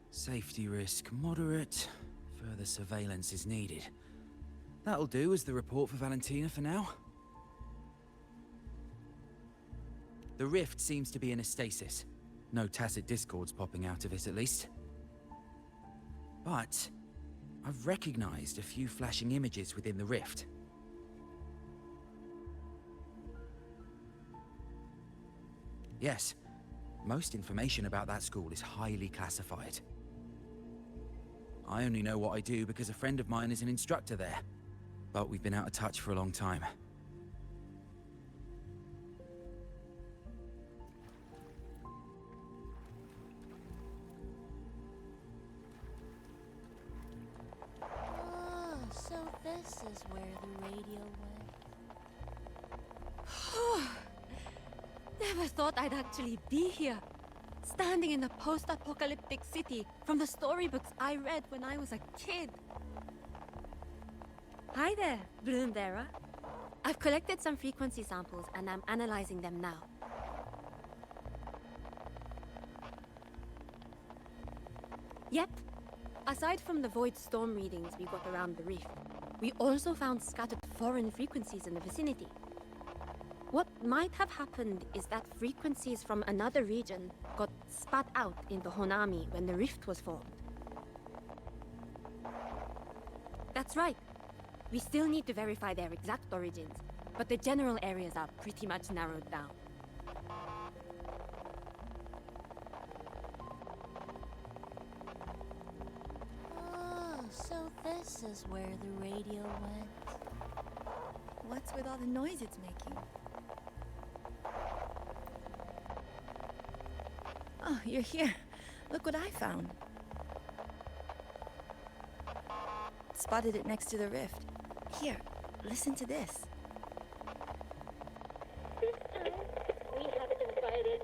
Safety risk moderate. Further surveillance is needed. That'll do as the report for Valentina for now. The rift seems to be in a stasis. No tacit discords popping out of it, at least. But I've recognized a few flashing images within the rift. Yes, most information about that school is highly classified. I only know what I do because a friend of mine is an instructor there, but we've been out of touch for a long time. Oh, so this is where the radio went. Never thought I'd actually be here. Standing in a post-apocalyptic city from the storybooks I read when I was a kid. Hi there, Bloombearer. I've collected some frequency samples and I'm analyzing them now. Yep. Aside from the void storm readings we got around the rift, we also found scattered foreign frequencies in the vicinity. What might have happened is that frequencies from another region got spat out into Honami when the rift was formed. That's right. We still need to verify their exact origins, but the general areas are pretty much narrowed down. Oh, so this is where the radio went. What's with all the noise it's making? Oh, you're here. Look what I found. Spotted it next to the rift. Here, listen to this. This time, we haven't invited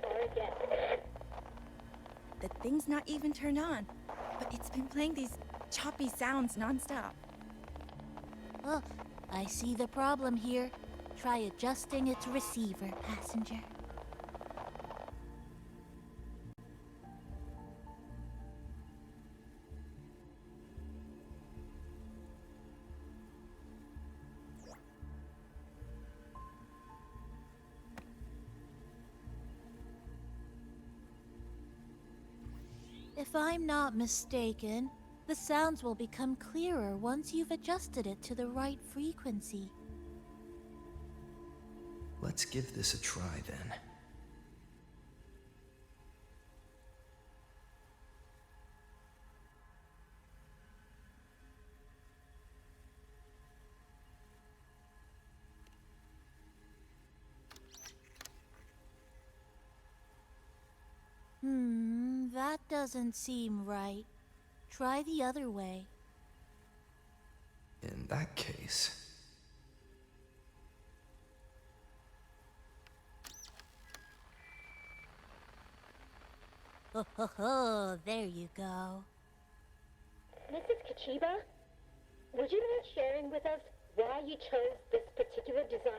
our guests. The thing's not even turned on, but it's been playing these choppy sounds nonstop. Oh, I see the problem here. Try adjusting its receiver, passenger. If I'm not mistaken, the sounds will become clearer once you've adjusted it to the right frequency. Let's give this a try then. That doesn't seem right. Try the other way. In that case... Oh, there you go. Mrs. Kachiba, would you mind sharing with us why you chose this particular design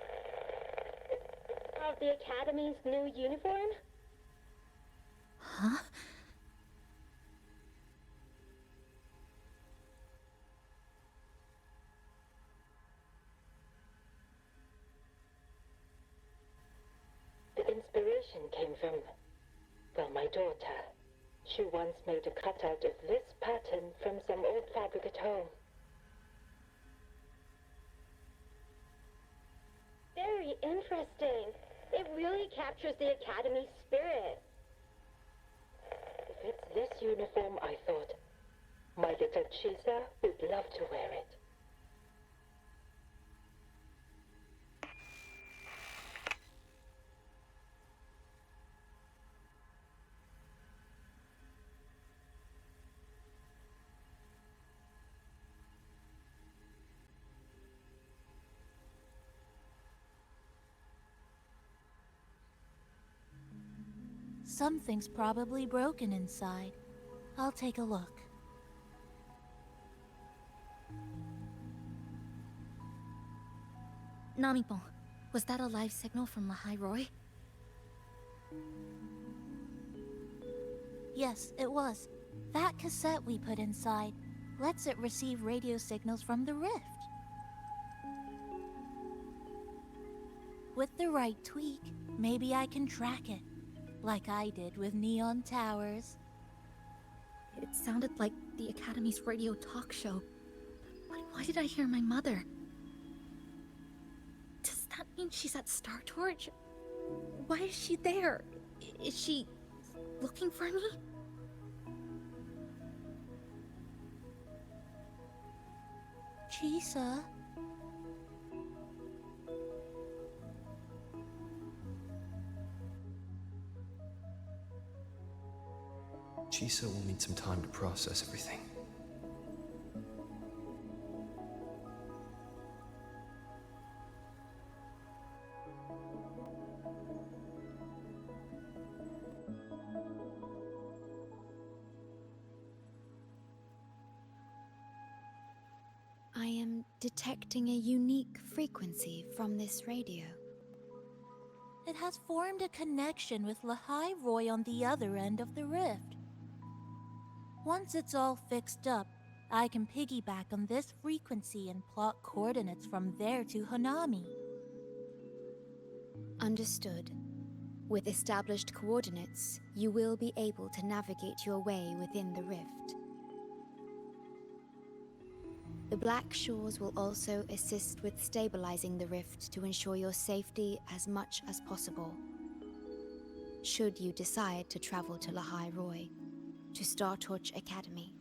of the Academy's new uniform? Huh? The inspiration came from, well, my daughter. She once made a cutout of this pattern from some old fabric at home. Very interesting. It really captures the Academy's spirit. If it's this uniform, I thought, my little Chisa would love to wear it. Something's probably broken inside. I'll take a look. Namipon, was that a live signal from Lahai Roy? Yes, it was. That cassette we put inside lets it receive radio signals from the rift. With the right tweak, maybe I can track it, like I did with Neon Towers. It sounded like the Academy's radio talk show. But why did I hear my mother? Does that mean she's at Star Torch? Why is she there? Is she looking for me? Chisa? Chisa will need some time to process everything. I am detecting a unique frequency from this radio. It has formed a connection with Lahai Roy on the other end of the rift. Once it's all fixed up, I can piggyback on this frequency and plot coordinates from there to Hanami. Understood. With established coordinates, you will be able to navigate your way within the rift. The Black Shores will also assist with stabilizing the rift to ensure your safety as much as possible. Should you decide to travel to Lahai Roy, to Star Torch Academy.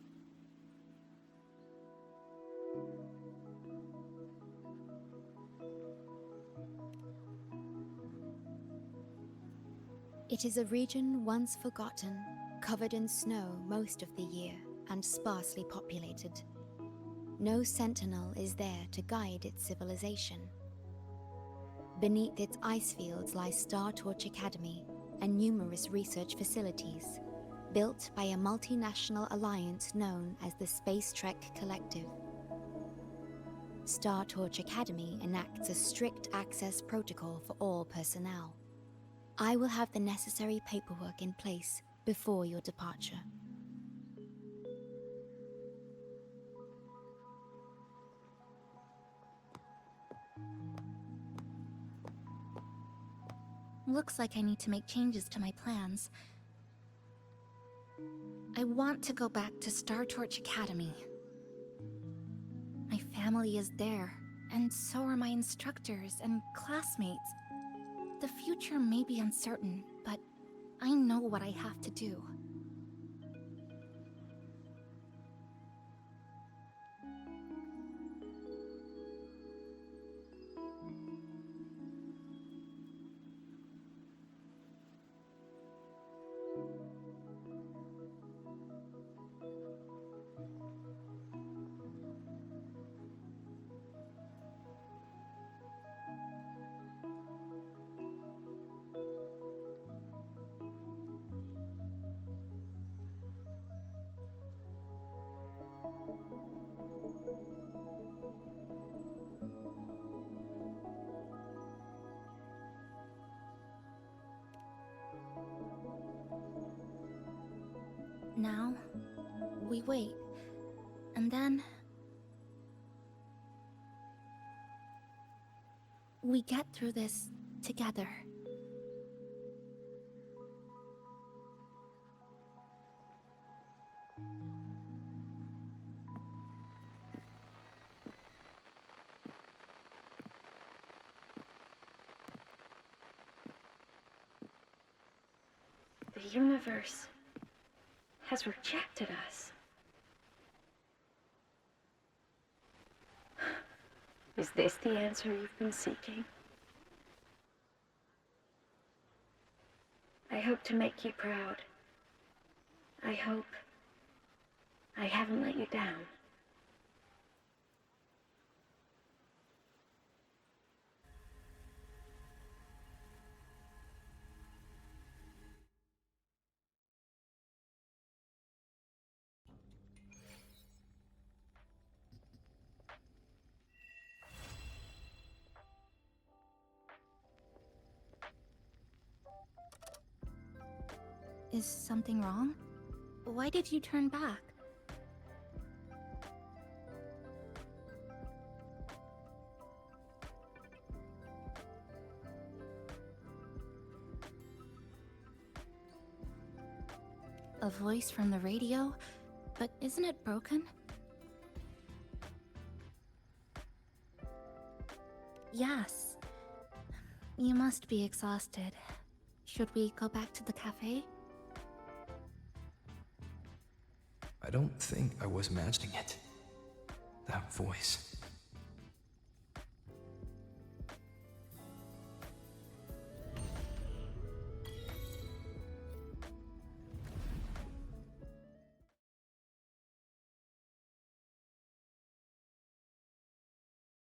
It is a region once forgotten, covered in snow most of the year, and sparsely populated. No sentinel is there to guide its civilization. Beneath its ice fields lies Star Torch Academy and numerous research facilities, built by a multinational alliance known as the Space Trek Collective. Star Torch Academy enacts a strict access protocol for all personnel. I will have the necessary paperwork in place before your departure. Looks like I need to make changes to my plans. I want to go back to Star Torch Academy. My family is there, and so are my instructors and classmates. The future may be uncertain, but I know what I have to do. Now, we wait, and then we get through this together. The universe has rejected us. Is this the answer you've been seeking? I hope to make you proud. I hope I haven't let you down. Is something wrong? Why did you turn back? A voice from the radio? But isn't it broken? Yes. You must be exhausted. Should we go back to the cafe? I don't think I was imagining it. That voice.